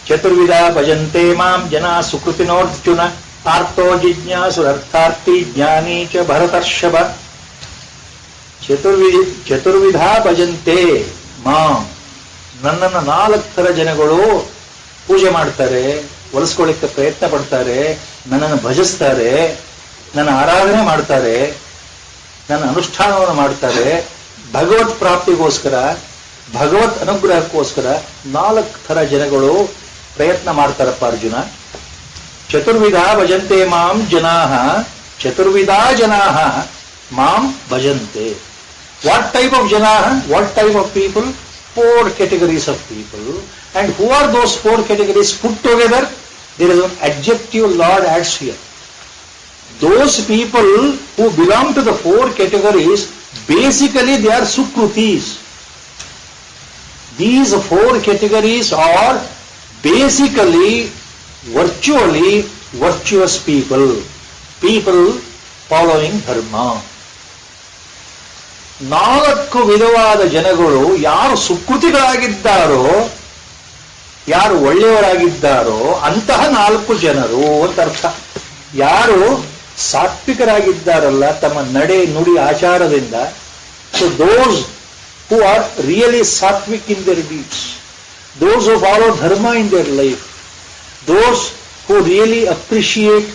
ಚತುರ್ವಿಧ ಭಜಂತೆ ಮಾಂ ಜನ ಸುಕೃತಿನೋರ್ಜುನ ortho ಜಿಜ್ಞಾಸುರರ್ಥಾರ್ಥಿ ಜ್ಞಾನಿ ಚ ಭರತರ್ಷಭ. ಚತುರ್ವಿಧ ಭಜಂತೆ ಮಾಂ, ನನ್ನನ್ನು 4 ಥರ ಜನಗಳು ಪೂಜೆ ಮಾಡ್ತಾರೆ, ಒಲಿಸ್ಕೊಳ್ಳಿಕ್ಕೆ ಪ್ರಯತ್ನ ಪಡ್ತಾರೆ, ನನ್ನನ್ನು ಭಜಿಸ್ತಾರೆ, ನನ್ನ ಆರಾಧನೆ ಮಾಡ್ತಾರೆ, ನನ್ನ ಅನುಷ್ಠಾನವನ್ನು ಮಾಡ್ತಾರೆ. ಭಗವತ್ ಪ್ರಾಪ್ತಿಗೋಸ್ಕರ, ಭಗವತ್ ಅನುಗ್ರಹಕ್ಕೋಸ್ಕರ 4 ಥರ ಜನಗಳು ಪ್ರಯತ್ನ ಮಾಡ್ತಾರಪ್ಪ ಅರ್ಜುನ. ಚತುರ್ವಿಧ ಭಜಂತೆ ಮಾಂ ಜನಾಃ, ಚತುರ್ವಿಧ ಜನಾಃ ಮಾಂ ಭಜಂತೆ. What type of janah? What type of people? 4 categories of people. And who are those 4 categories put together? There is an adjective Lord adds here. Those people who belong to the 4 categories, basically they are sukrutis. These 4 categories are basically virtually virtuous people following dharma. 4 ವಿಧವಾದ ಜನಗಳು ಯಾರು ಸುಕೃತಿಗಳಾಗಿದ್ದಾರೋ, ಯಾರು ಒಳ್ಳೆಯವರಾಗಿದ್ದಾರೋ ಅಂತಹ 4 ಜನರು ಅಂತ ಅರ್ಥ. ಯಾರು ಸಾತ್ವಿಕರಾಗಿದ್ದಾರಲ್ಲ ತಮ್ಮ ನಡೆ ನುಡಿ ಆಚಾರದಿಂದ, so those who are really sattvic in their deeds, those who follow dharma in their life, those who really appreciate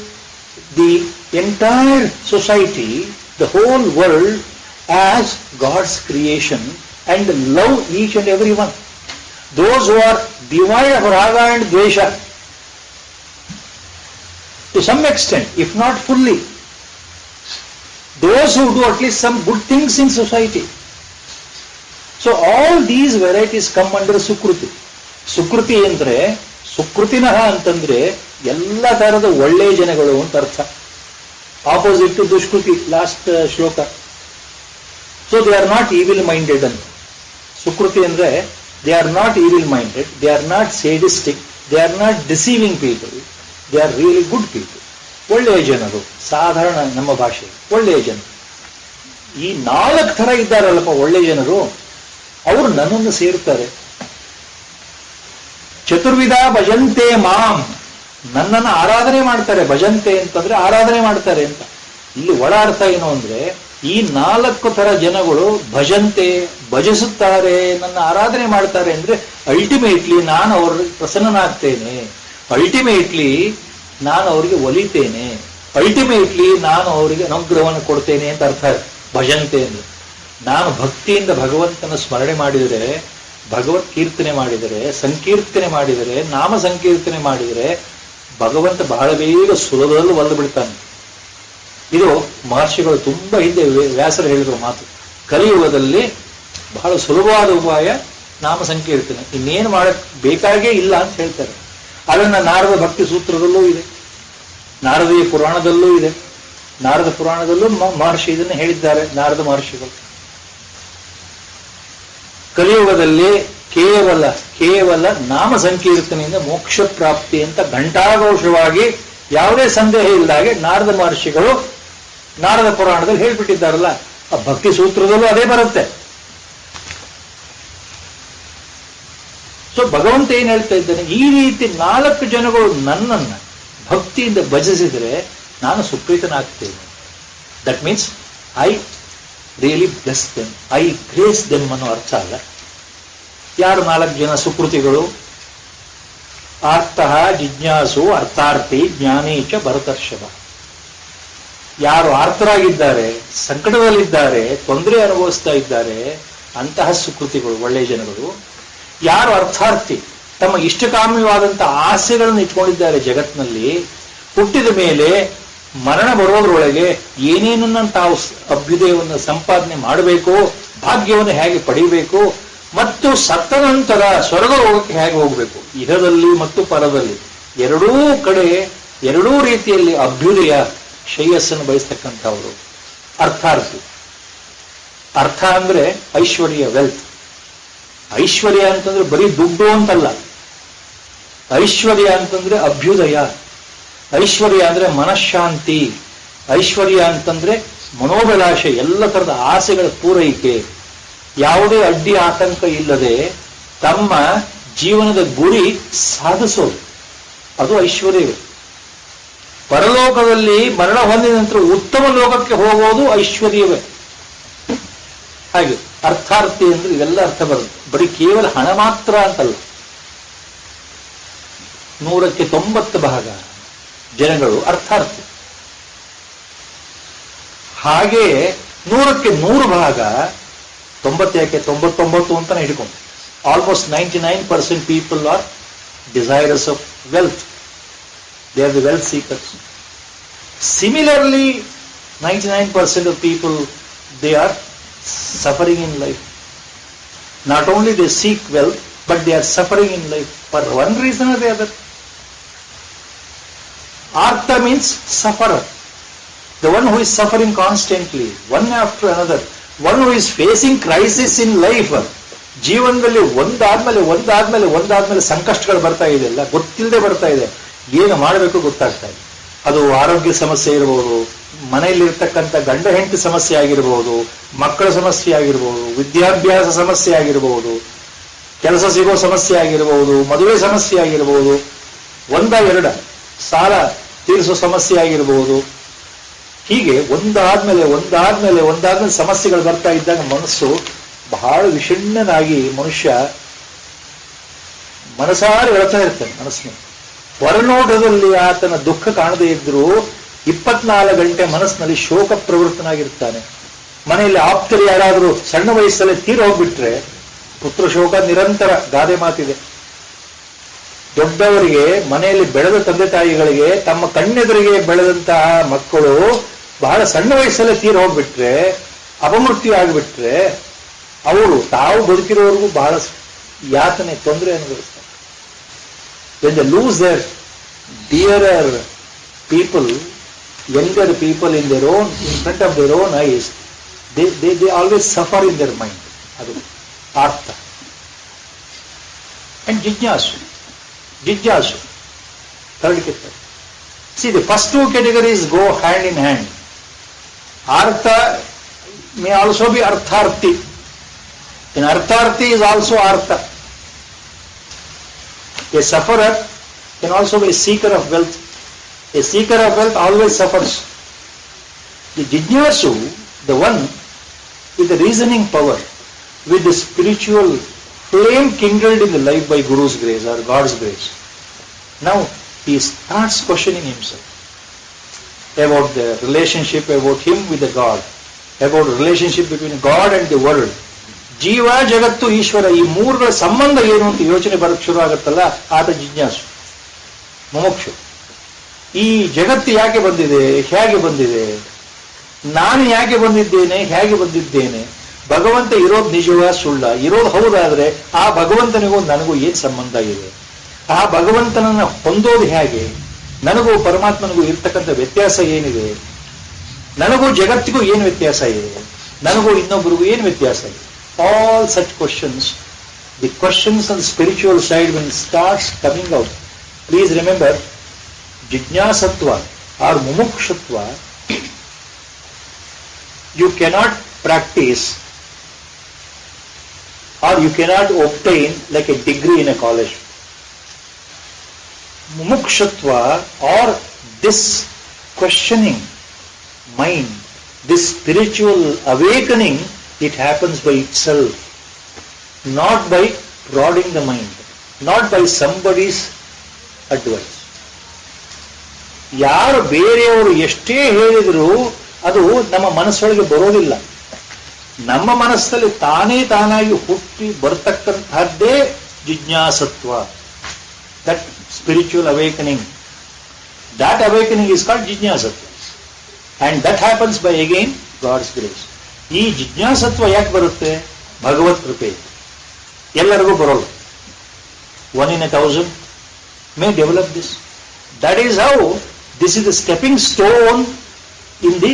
the entire society, the whole world as God's creation and love each and every one. Those who are devoid of raga and dvesha to some extent, if not fully. Those who do at least some good things in society. So all these varieties come under Sukruti. Sukruti ಅಂದ್ರೆ ಸುಕೃತಿನಃ ಅಂತಂದ್ರೆ ಎಲ್ಲ ತರದ ಒಳ್ಳೆಯ ಜನಗಳು ಅಂತ ಅರ್ಥ. Opposite to dushkriti, last shloka. So they are not evil minded ಅಂತ. ಸುಕೃತಿ ಅಂದ್ರೆ they are not evil minded, they are not sadistic, they are not deceiving people, they are really good people. ಒಳ್ಳೆಯ ಜನರು, ಸಾಧಾರಣ ನಮ್ಮ ಭಾಷೆ ಒಳ್ಳೆಯ ಜನರು. ಈ 4 ಥರ ಇದ್ದಾರಲ್ಲಪ್ಪ ಒಳ್ಳೆಯ ಜನರು, ಅವರು ನನ್ನನ್ನು ಸೇರ್ತಾರೆ. ಚತುರ್ವಿಧ ಭಜಂತೆ ಮಾಂ, ನನ್ನನ್ನು ಆರಾಧನೆ ಮಾಡ್ತಾರೆ. ಭಜಂತೆ ಅಂತಂದ್ರೆ ಆರಾಧನೆ ಮಾಡ್ತಾರೆ ಅಂತ. ಇಲ್ಲಿ ಒಳ ಅರ್ಥ ಏನು ಅಂದ್ರೆ, ಈ 4 ಥರ ಜನಗಳು ಭಜಂತೆ, ಭಜಿಸುತ್ತಾರೆ, ನನ್ನ ಆರಾಧನೆ ಮಾಡ್ತಾರೆ ಅಂದ್ರೆ ಅಲ್ಟಿಮೇಟ್ಲಿ ನಾನು ಅವ್ರಿಗೆ ಪ್ರಸನ್ನನಾಗ್ತೇನೆ, ಅಲ್ಟಿಮೇಟ್ಲಿ ನಾನು ಅವರಿಗೆ ಒಲಿತೇನೆ, ಅಲ್ಟಿಮೇಟ್ಲಿ ನಾನು ಅವರಿಗೆ ಅನುಗ್ರಹವನ್ನು ಕೊಡ್ತೇನೆ ಅಂತ ಅರ್ಥ. ಭಜಂತೆ ಅಂದ್ರೆ ನಾನು ಭಕ್ತಿಯಿಂದ ಭಗವಂತನ ಸ್ಮರಣೆ ಮಾಡಿದರೆ, ಭಗವತ್ ಕೀರ್ತನೆ ಮಾಡಿದರೆ, ಸಂಕೀರ್ತನೆ ಮಾಡಿದರೆ, ನಾಮ ಸಂಕೀರ್ತನೆ ಮಾಡಿದರೆ ಭಗವಂತ ಬಹಳ ಬೇಗ ಸುಲಭದಲ್ಲಿ ಒಲ್ದು ಬಿಡ್ತಾನೆ. ಇದು ಮಹರ್ಷಿಗಳು ತುಂಬಾ ಹಿಂದೆ ವ್ಯಾಸರು ಹೇಳಿರುವ ಮಾತು. ಕಲಿಯುಗದಲ್ಲಿ ಬಹಳ ಸುಲಭವಾದ ಉಪಾಯ ನಾಮ ಸಂಕೀರ್ತನೆ, ಇನ್ನೇನು ಮಾಡಕ್ ಬೇಕಾಗೇ ಇಲ್ಲ ಅಂತ ಹೇಳ್ತಾರೆ. ಅದನ್ನ ನಾರದ ಭಕ್ತಿ ಸೂತ್ರದಲ್ಲೂ ಇದೆ, ನಾರದೀಯ ಪುರಾಣದಲ್ಲೂ ಇದೆ. ನಾರದ ಪುರಾಣದಲ್ಲೂ ಮಹರ್ಷಿ ಇದನ್ನು ಹೇಳಿದ್ದಾರೆ, ನಾರದ ಮಹರ್ಷಿಗಳು. ಕಲಿಯುಗದಲ್ಲಿ ಕೇವಲ ನಾಮ ಸಂಕೀರ್ತನೆಯಿಂದ ಮೋಕ್ಷ ಪ್ರಾಪ್ತಿ ಅಂತ ಘಂಟಾಘೋಷವಾಗಿ ಯಾವುದೇ ಸಂದೇಹ ಇಲ್ಲದಾಗೆ ನಾರದ ಮಹರ್ಷಿಗಳು ನಾರದ ಪುರಾಣದಲ್ಲಿ ಹೇಳ್ಬಿಟ್ಟಿದ್ದಾರಲ್ಲ, ಆ ಭಕ್ತಿ ಸೂತ್ರದಲ್ಲೂ ಅದೇ ಬರುತ್ತೆ. ಸೊ ಭಗವಂತ ಏನ್ ಹೇಳ್ತಾ ಇದ್ದಾನೆ, ಈ ರೀತಿ 4 ಜನಗಳು ನನ್ನನ್ನು ಭಕ್ತಿಯಿಂದ ಭಜಿಸಿದರೆ ನಾನು ಸುಪ್ರೀತನಾಗ್ತೇನೆ. That means I really bless them, I grace them ಅನ್ನೋ ಅರ್ಥ ಅಲ್ಲ. ಯಾರು 4 ಜನ ಸುಕೃತಿಗಳು? ಆರ್ತಃ ಜಿಜ್ಞಾಸು ಅರ್ಥಾರ್ಥಿ ಜ್ಞಾನೇಚ ಭರತರ್ಷಭ. ಯಾರು ಆರ್ತರಾಗಿದ್ದಾರೆ, ಸಂಕಟದಲ್ಲಿದ್ದಾರೆ, ತೊಂದರೆ ಅನುಭವಿಸ್ತಾ ಇದ್ದಾರೆ, ಅಂತಹ ಸುಕೃತಿಗಳು, ಒಳ್ಳೆಯ ಜನಗಳು. ಯಾರು ಅರ್ಥಾರ್ಥಿ, ತಮ್ಮ ಇಷ್ಟಕಾಮ್ಯವಾದಂತಹ ಆಸೆಗಳನ್ನು ಇಟ್ಕೊಂಡಿದ್ದಾರೆ ಜಗತ್ತಿನಲ್ಲಿ, ಹುಟ್ಟಿದ ಮೇಲೆ ಮರಣ ಬರೋದ್ರೊಳಗೆ ಏನೇನನ್ನ ತಾವು ಅಭ್ಯುದಯವನ್ನು ಸಂಪಾದನೆ ಮಾಡಬೇಕು, ಭಾಗ್ಯವನ್ನು ಹೇಗೆ ಪಡೆಯಬೇಕು, ಮತ್ತು ಸತ್ತ ನಂತರ ಸ್ವರ್ಗ ಲೋಕಕ್ಕೆ ಹೇಗೆ ಹೋಗಬೇಕು, ಇಹದಲ್ಲಿ ಮತ್ತು ಪರದಲ್ಲಿ ಎರಡೂ ಕಡೆ ಎರಡೂ ರೀತಿಯಲ್ಲಿ ಅಭ್ಯುದಯ ಶ್ರೇಯಸ್ಸನ್ನು ಬಯಸ್ತಕ್ಕಂಥವರು ಅರ್ಥಾರ್ಥಿ. ಅರ್ಥ ಅಂದ್ರೆ ಐಶ್ವರ್ಯ, ವೆಲ್ತ್. ಐಶ್ವರ್ಯ ಅಂತಂದ್ರೆ ಬರೀ ದುಡ್ಡು ಅಂತಲ್ಲ, ಐಶ್ವರ್ಯ ಅಂತಂದ್ರೆ ಅಭ್ಯುದಯ, ಐಶ್ವರ್ಯ ಅಂದ್ರೆ ಮನಃಶಾಂತಿ, ಐಶ್ವರ್ಯ ಅಂತಂದ್ರೆ ಮನೋಭಿಲಾಷೆ, ಎಲ್ಲ ತರದ ಆಸೆಗಳ ಪೂರೈಕೆ, ಯಾವುದೇ ಅಡ್ಡಿ ಆತಂಕ ಇಲ್ಲದೆ ತಮ್ಮ ಜೀವನದ ಗುರಿ ಸಾಧಿಸೋದು, ಅದು ಐಶ್ವರ್ಯವೇ. ಪರಲೋಕದಲ್ಲಿ ಮರಣ ಹೊಂದಿದ ನಂತರ ಉತ್ತಮ ಲೋಕಕ್ಕೆ ಹೋಗೋದು ಐಶ್ವರ್ಯವೇ. ಹಾಗೆ ಅರ್ಥಾರ್ಥಿ ಅಂದ್ರೆ ಇವೆಲ್ಲ ಅರ್ಥ ಬರುತ್ತೆ, ಬರೀ ಕೇವಲ ಹಣ ಮಾತ್ರ ಅಂತಲ್ಲ. 100ಕ್ಕೆ 90% ಜನಗಳು ಅರ್ಥಾರ್ಥಿ. ಹಾಗೆ 100ಕ್ಕೆ 100% 90 ಯಾಕೆ 99 ಅಂತಾನೆ ಹಿಡ್ಕೊಂಡು, almost 99% people are ಡಿಸೈರಸ್ of wealth. They are the wealth seekers. Similarly, 99% of people, they are suffering in life. Not only they seek wealth, but they are suffering in life for one reason or the other. Artha means sufferer. The one who is suffering constantly, one after another. One who is facing crisis in life. ಜೀವನದಲ್ಲಿ ಒಂದಾದ್ಮೇಲೆ ಸಂಕಷ್ಟಗಳು ಬರ್ತಾ ಇದೆ, ಎಲ್ಲ ಗೊತ್ತಿಲ್ಲದೆ ಬರ್ತಾ ಇದೆ, ಏನು ಮಾಡಬೇಕು ಗೊತ್ತಾಗ್ತಾ ಇದೆ. ಅದು ಆರೋಗ್ಯ ಸಮಸ್ಯೆ ಇರಬಹುದು, ಮನೆಯಲ್ಲಿರ್ತಕ್ಕಂಥ ಗಂಡ ಹೆಂಡತಿ ಸಮಸ್ಯೆ ಆಗಿರಬಹುದು, ಮಕ್ಕಳ ಸಮಸ್ಯೆ ಆಗಿರಬಹುದು, ವಿದ್ಯಾಭ್ಯಾಸ ಸಮಸ್ಯೆ ಆಗಿರಬಹುದು, ಕೆಲಸ ಸಿಗೋ ಸಮಸ್ಯೆ ಆಗಿರಬಹುದು, ಮದುವೆ ಸಮಸ್ಯೆ ಆಗಿರಬಹುದು, ಎರಡ ಸಾಲ ತೀರಿಸೋ ಸಮಸ್ಯೆ ಆಗಿರಬಹುದು. ಹೀಗೆ ಒಂದಾದ್ಮೇಲೆ ಸಮಸ್ಯೆಗಳು ಬರ್ತಾ ಇದ್ದಾಗ ಮನಸ್ಸು ಬಹಳ ವಿಷಣ್ಣನಾಗಿ ಮನುಷ್ಯ ಮನಸಾರಿ ಹೇಳ್ತಾ ಇರ್ತಾನೆ. ಮನಸ್ಸಿನ ಹೊರನೋಟದಲ್ಲಿ ಆತನ ದುಃಖ ಕಾಣದೇ ಇದ್ರೂ 24 ಗಂಟೆ ಮನಸ್ಸಿನಲ್ಲಿ ಶೋಕ ಪ್ರವೃತ್ತನಾಗಿರ್ತಾನೆ. ಮನೆಯಲ್ಲಿ ಆಪ್ತರು ಯಾರಾದರೂ ಸಣ್ಣ ವಯಸ್ಸಲ್ಲೇ ತೀರ ಹೋಗ್ಬಿಟ್ರೆ ಪುತ್ರ ಶೋಕ ನಿರಂತರ, ಗಾದೆ ಮಾತಿದೆ. ದೊಡ್ಡವರಿಗೆ, ಮನೆಯಲ್ಲಿ ಬೆಳೆದ ತಂದೆ ತಾಯಿಗಳಿಗೆ ತಮ್ಮ ಕಣ್ಣೆದುರಿಗೆ ಬೆಳೆದಂತಹ ಮಕ್ಕಳು ಬಹಳ ಸಣ್ಣ ವಯಸ್ಸಲ್ಲೇ ತೀರ ಹೋಗ್ಬಿಟ್ರೆ, ಅಪಮೃತ್ಯು ಆಗಿಬಿಟ್ರೆ, ಅವರು ತಾವು ಬದುಕಿರೋವರೆಗೂ ಬಹಳ ಯಾತನೆ, ತೊಂದರೆ ಅನುಭವಿಸ್ತಾರೆ. When they lose their dearer people, younger people in front of their own eyes, They always suffer in their mind. Adu artha. And jijnasu. Third category. See, the first two categories go hand in hand. Artha may also be artharthi. And artharthi is also artha. A sufferer can also be a seeker of wealth. A seeker of wealth always suffers. The jijnasu, the one with the reasoning power, with the spiritual flame kindled in the life by Guru's grace or God's grace. Now he starts questioning himself about the relationship, about him with the God, about the relationship between God and the world. ಜೀವ ಜಗತ್ತು ಈಶ್ವರ ಈ ಮೂರುಗಳ ಸಂಬಂಧ ಏನು ಅಂತ ಯೋಚನೆ ಬರಕ್ಕೆ ಶುರು ಆಗುತ್ತಲ್ಲ, ಆತ ಜಿಜ್ಞಾಸು, ಮುಮುಕ್ಷು. ಈ ಜಗತ್ತು ಯಾಕೆ ಬಂದಿದೆ, ಹೇಗೆ ಬಂದಿದೆ, ನಾನು ಯಾಕೆ ಬಂದಿದ್ದೇನೆ, ಹೇಗೆ ಬಂದಿದ್ದೇನೆ, ಭಗವಂತ ಇರೋದು ನಿಜವ ಸುಳ್ಳ, ಇರೋದು ಹೌದಾದ್ರೆ ಆ ಭಗವಂತನಿಗೂ ನನಗೂ ಏನ್ ಸಂಬಂಧ ಇದೆ, ಆ ಭಗವಂತನನ್ನ ಹೊಂದೋದು ಹೇಗೆ, ನನಗೂ ಪರಮಾತ್ಮನಿಗೂ ಇರ್ತಕ್ಕಂಥ ವ್ಯತ್ಯಾಸ ಏನಿದೆ, ನನಗೂ ಜಗತ್ತಿಗೂ ಏನು ವ್ಯತ್ಯಾಸ ಇದೆ, ನನಗೂ ಇನ್ನೊಬ್ಬರಿಗೂ ಏನು ವ್ಯತ್ಯಾಸ ಇದೆ. All such questions, the questions on the spiritual side when it starts coming out, please remember, jijnasatva or mumukshutva, you cannot practice or you cannot obtain like a degree in a college. Mumukshutva or this questioning mind, this spiritual awakening, it happens by itself, not by prodding the mind, not by somebody's advice. ಯಾರು ಬೇರೆಯವರು ಎಷ್ಟೇ ಹೇಳಿದರೂ ಅದು ನಮ್ಮ ಮನಸ್ಸೊಳಗೆ ಬರೋದಿಲ್ಲ. ನಮ್ಮ ಮನಸ್ಸಲ್ಲಿ ತಾನಾಗಿ ಹುಟ್ಟಿ ಬರತಕ್ಕಂತಹದ್ದೇ ಜಿಜ್ಞಾಸತ್ವ, that spiritual awakening. That awakening is called jijnasatva, and that happens by again God's grace. ಈ ಜಿಜ್ಞಾಸತ್ವ ಯಾಕೆ ಬರುತ್ತೆ? ಭಗವತ್ ಕೃಪೆ. ಎಲ್ಲರಿಗೂ ಬರೋಲ್ಲ. 1 in 1,000 may develop this. That is how this is the stepping stone in the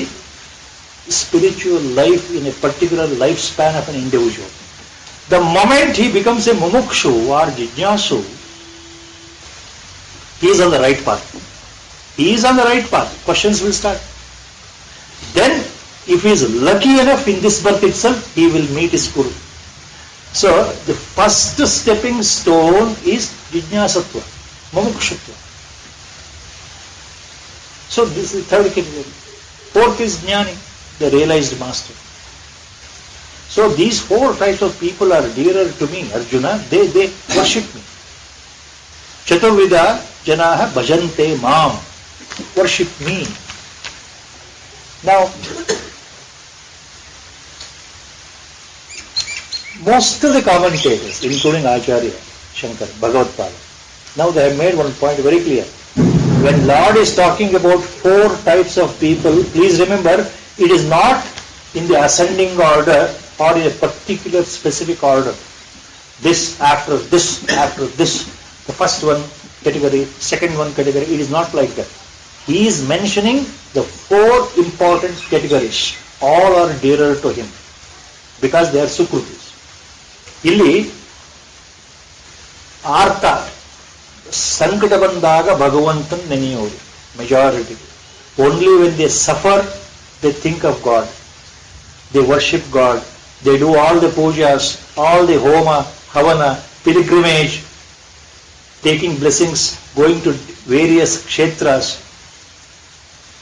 spiritual life in a particular lifespan of an individual. The moment he becomes a mumukshu or jijnasu, he is on the right path. He is on the right path. Questions will start. Then if he is lucky enough in this birth itself, he will meet his Guru. So, the first stepping stone is jijnasatva, mumukshutva. So, this is the third category. Fourth is jnani, the realized master. So, these four types of people are dearer to me, Arjuna. They worship me. Chaturvida janaha bhajante maam, worship me. Now, most of the commentators, including Acharya, Shankar, Bhagavad-pada, now they have made one point very clear. When Lord is talking about four types of people, please remember, it is not in the ascending order or in a particular specific order. This after this, the first one category, second one category, it is not like that. He is mentioning the four important categories. All are dearer to him because they are sukrutis. ಇಲ್ಲಿ ಆರ್ಥ, ಸಂಕಟ ಬಂದಾಗ ಭಗವಂತನ್ ನೆನೆಯೋರು majority. Only when they suffer they think of God, they worship God, they do all the pujas, all the homa havan, pilgrimage, taking blessings, going to various kshetras,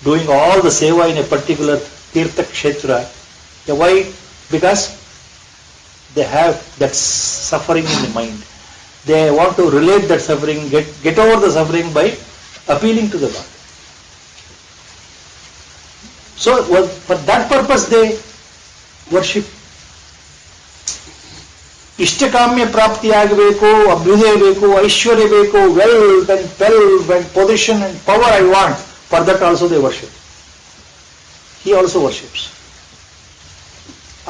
doing all the seva in a particular tirtha kshetra. Why? Because they have that suffering in the mind. They want to relate that suffering, get over the suffering by appealing to the God. So for that purpose they worship. Ishtakamya ಪ್ರಾಪ್ತಿ ಆಗಬೇಕು, ಅಭ್ಯುದಯ ಬೇಕು, ಐಶ್ವರ್ಯ ಬೇಕು, wealth and position and power I want. For that also they worship. He also worships.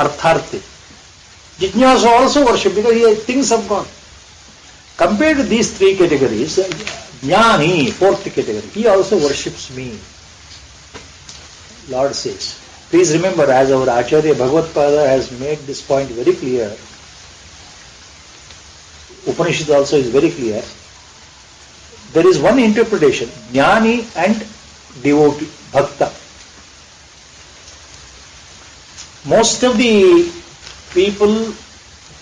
Artharthi. Jijnasa also worship because he thinks of God. Compared to these three categories, Jnani, fourth category, he also worships me. Lord says, Please remember, as our Acharya Bhagavad-pada has made this point very clear, Upanishad also is very clear, there is one interpretation, Jnani and devotee, Bhakta. Most of the people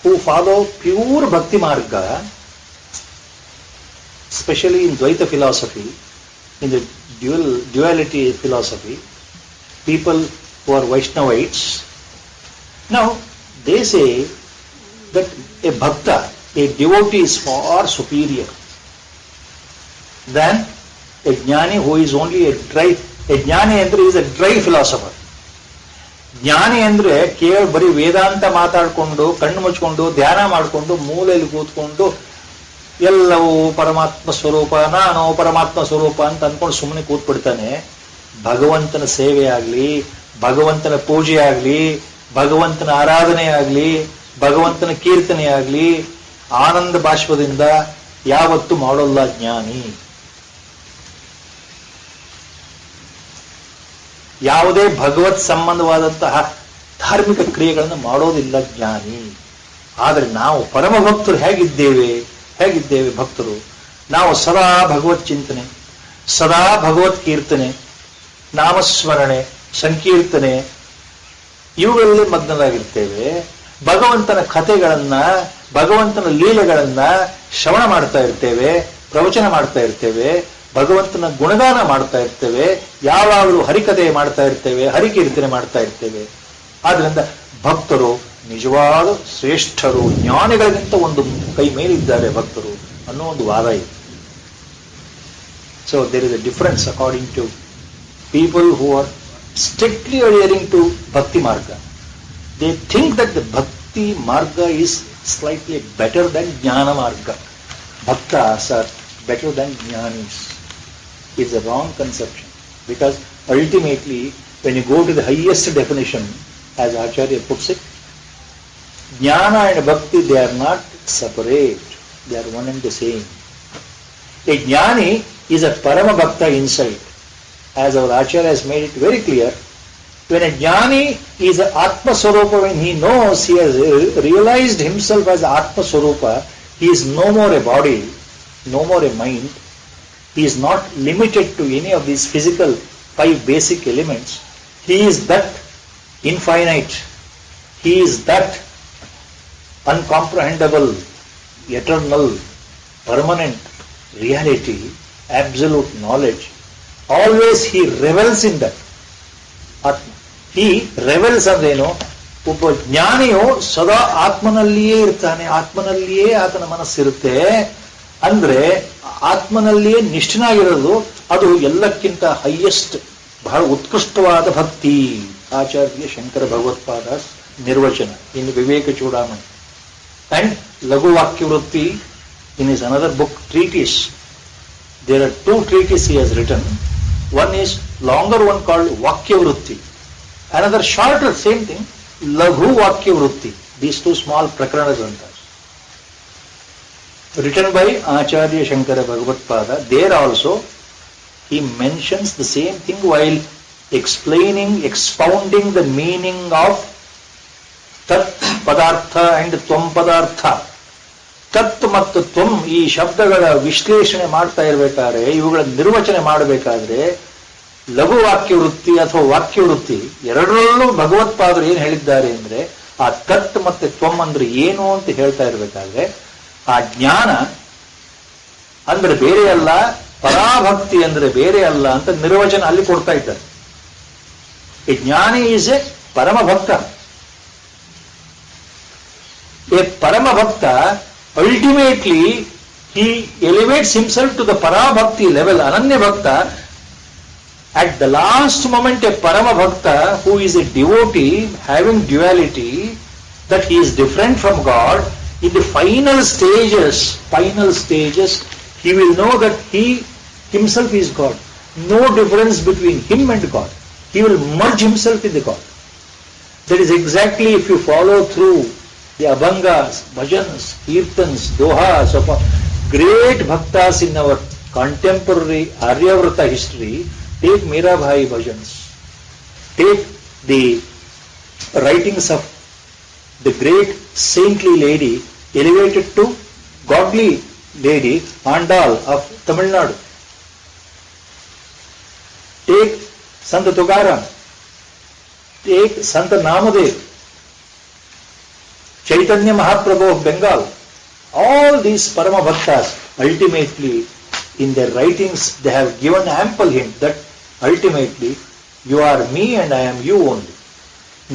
who follow pure Bhakti Marga, especially in Dvaita philosophy, in the duality philosophy, people who are Vaishnavites, now they say that a Bhakta, a devotee is far superior than a Jnani who is only a Jnani andre is a dry philosopher. ಜ್ಞಾನಿ ಅಂದ್ರೆ ಕೇವಲ ಬರೀ ವೇದಾಂತ ಮಾತಾಡ್ಕೊಂಡು ಕಣ್ಣು ಮುಚ್ಕೊಂಡು ಧ್ಯಾನ ಮಾಡಿಕೊಂಡು ಮೂಲೆಯಲ್ಲಿ ಕೂತ್ಕೊಂಡು ಎಲ್ಲವೂ ಪರಮಾತ್ಮ ಸ್ವರೂಪ, ನಾನು ಪರಮಾತ್ಮ ಸ್ವರೂಪ ಅಂತ ಅನ್ಕೊಂಡು ಸುಮ್ಮನೆ ಕೂತ್ಬಿಡ್ತಾನೆ. ಭಗವಂತನ ಸೇವೆ ಆಗ್ಲಿ, ಭಗವಂತನ ಪೂಜೆ ಆಗ್ಲಿ, ಭಗವಂತನ ಆರಾಧನೆ ಆಗ್ಲಿ, ಭಗವಂತನ ಕೀರ್ತನೆ ಆಗ್ಲಿ ಆನಂದ ಬಾಷ್ಪದಿಂದ ಯಾವತ್ತೂ ಮಾಡೋಲ್ಲ ಜ್ಞಾನಿ. ಯಾವುದೇ ಭಗವತ್ ಸಂಬಂಧವಾದಂತಹ ಧಾರ್ಮಿಕ ಕ್ರಿಯೆಗಳನ್ನು ಮಾಡೋದಿಲ್ಲ ಜ್ಞಾನಿ. ಆದರೆ ನಾವು ಪರಮ ಭಕ್ತರು ಹೇಗಿದ್ದೇವೆ ಭಕ್ತರು? ನಾವು ಸದಾ ಭಗವತ್ ಚಿಂತನೆ, ಸದಾ ಭಗವತ್ ಕೀರ್ತನೆ, ನಾಮಸ್ಮರಣೆ, ಸಂಕೀರ್ತನೆ ಇವುಗಳಲ್ಲಿ ಮಗ್ನರಾಗಿರ್ತೇವೆ. ಭಗವಂತನ ಕಥೆಗಳನ್ನ, ಭಗವಂತನ ಲೀಲೆಗಳನ್ನ ಶ್ರವಣ ಮಾಡ್ತಾ ಇರ್ತೇವೆ, ಪ್ರವಚನ ಮಾಡ್ತಾ ಇರ್ತೇವೆ, ಭಗವಂತನ ಗುಣಗಾನ ಮಾಡ್ತಾ ಇರ್ತೇವೆ, ಯಾವಾಗಲೂ ಹರಿಕಥೆ ಮಾಡ್ತಾ ಇರ್ತೇವೆ, ಹರಿಕೀರ್ತನೆ ಮಾಡ್ತಾ ಇರ್ತೇವೆ. ಆದ್ರಿಂದ ಭಕ್ತರು ನಿಜವಾದ ಶ್ರೇಷ್ಠರು, ಜ್ಞಾನಿಗಳಿಗಿಂತ ಒಂದು ಕೈ ಮೇಲಿದ್ದಾರೆ ಭಕ್ತರು ಅನ್ನೋ ಒಂದು ವಾದ ಇದೆ. So there is a difference according to people who are strictly adhering to Bhakti Marga. They think that the Bhakti Marga is slightly better than Jnana Marga. Bhaktas are better than Jnanis. It's a wrong conception, because ultimately when you go to the highest definition, as Acharya puts it, Jnana and Bhakti, they are not separate, they are one and the same. A Jnani is a Parama Bhakta inside, as our Acharya has made it very clear. When a Jnani is an Atma Swarupa, when he knows, he has realized himself as Atma Swarupa, he is no more a body, no more a mind. He is not limited to any of these physical 5 basic elements. He is that infinite. He is that uncomprehendable, eternal, permanent reality, absolute knowledge. Always he revels in that. He revels ಅಂದ್ರೇನು? ಒಬ್ಬ ಜ್ಞಾನಿಯು ಸದಾ ಆತ್ಮನಲ್ಲಿಯೇ ಇರ್ತಾನೆ, ಆತ್ಮನಲ್ಲಿಯೇ ಆತನ ಮನಸ್ಸಿರುತ್ತೆ. ಅಂದ್ರೆ ಆತ್ಮನಲ್ಲಿಯೇ ನಿಷ್ಠನಾಗಿರೋದು, ಅದು ಎಲ್ಲಕ್ಕಿಂತ highest, ಬಹಳ ಉತ್ಕೃಷ್ಟವಾದ ಭಕ್ತಿ. Acharya Shankara Bhagavatpada nirvachana in Viveka Chudamani. And Laghu Vakyavritti in is another book, treatise. There are 2 treatises he has written. One is longer one called Vakyavrutti. Another shorter, same thing, Laghu Vakyavrutti. These 2 small Prakarana Granthas, written by Acharya Shankara Bhagavatpada. There also he mentions the same thing while expounding the meaning of Tat Padartha and Tvam Padartha. ತತ್ ಮತ್ತು ತ್ವಂ ಈ ಶಬ್ದಗಳ ವಿಶ್ಲೇಷಣೆ ಮಾಡ್ತಾ ಇರಬೇಕಾದ್ರೆ, ಇವುಗಳ ನಿರ್ವಚನೆ ಮಾಡಬೇಕಾದ್ರೆ ಲಘು ವಾಕ್ಯವೃತ್ತಿ ಅಥವಾ ವಾಕ್ಯವೃತ್ತಿ ಎರಡರಲ್ಲೂ ಭಗವತ್ಪಾದರು ಏನು ಹೇಳಿದ್ದಾರೆ ಅಂದ್ರೆ, ಆ ತತ್ ಮತ್ತೆ ತ್ವಂ ಅಂದ್ರೆ ಏನು ಅಂತ ಹೇಳ್ತಾ ಇರಬೇಕಾದ್ರೆ, ಆ ಜ್ಞಾನ ಅಂದ್ರೆ ಬೇರೆ ಅಲ್ಲ, ಪರಾಭಕ್ತಿ ಅಂದ್ರೆ ಬೇರೆ ಅಲ್ಲ ಅಂತ ನಿರ್ವಚನ ಅಲ್ಲಿ ಕೊಡ್ತಾ ಇದ್ದಾರೆ. ಈ ಜ್ಞಾನಿ ಈಸ್ ಎ ಪರಮ ಭಕ್ತ. ಎ ಪರಮ ಭಕ್ತ ultimately he elevates himself to the parabhakti level, ananya bhakta. At the last moment, a parama bhakta who is a devotee having duality, that he is different from God, in the final stages he will know that he himself is God. No difference between him and God. He will merge himself in the God. That is exactly, if you follow through the abhangas, bhajans, kirtans, dohas of great bhaktas in our contemporary Aryavrata history. Take Mirabai bhajans, take the writings of the great saintly lady elevated to godly lady Andal of Tamil Nadu. Take Sant Tukaram, take Sant Namadev, Chaitanya Mahaprabhu of Bengal. All these Parama Bhaktas, ultimately, in their writings, they have given ample hint that ultimately, you are me and I am you only.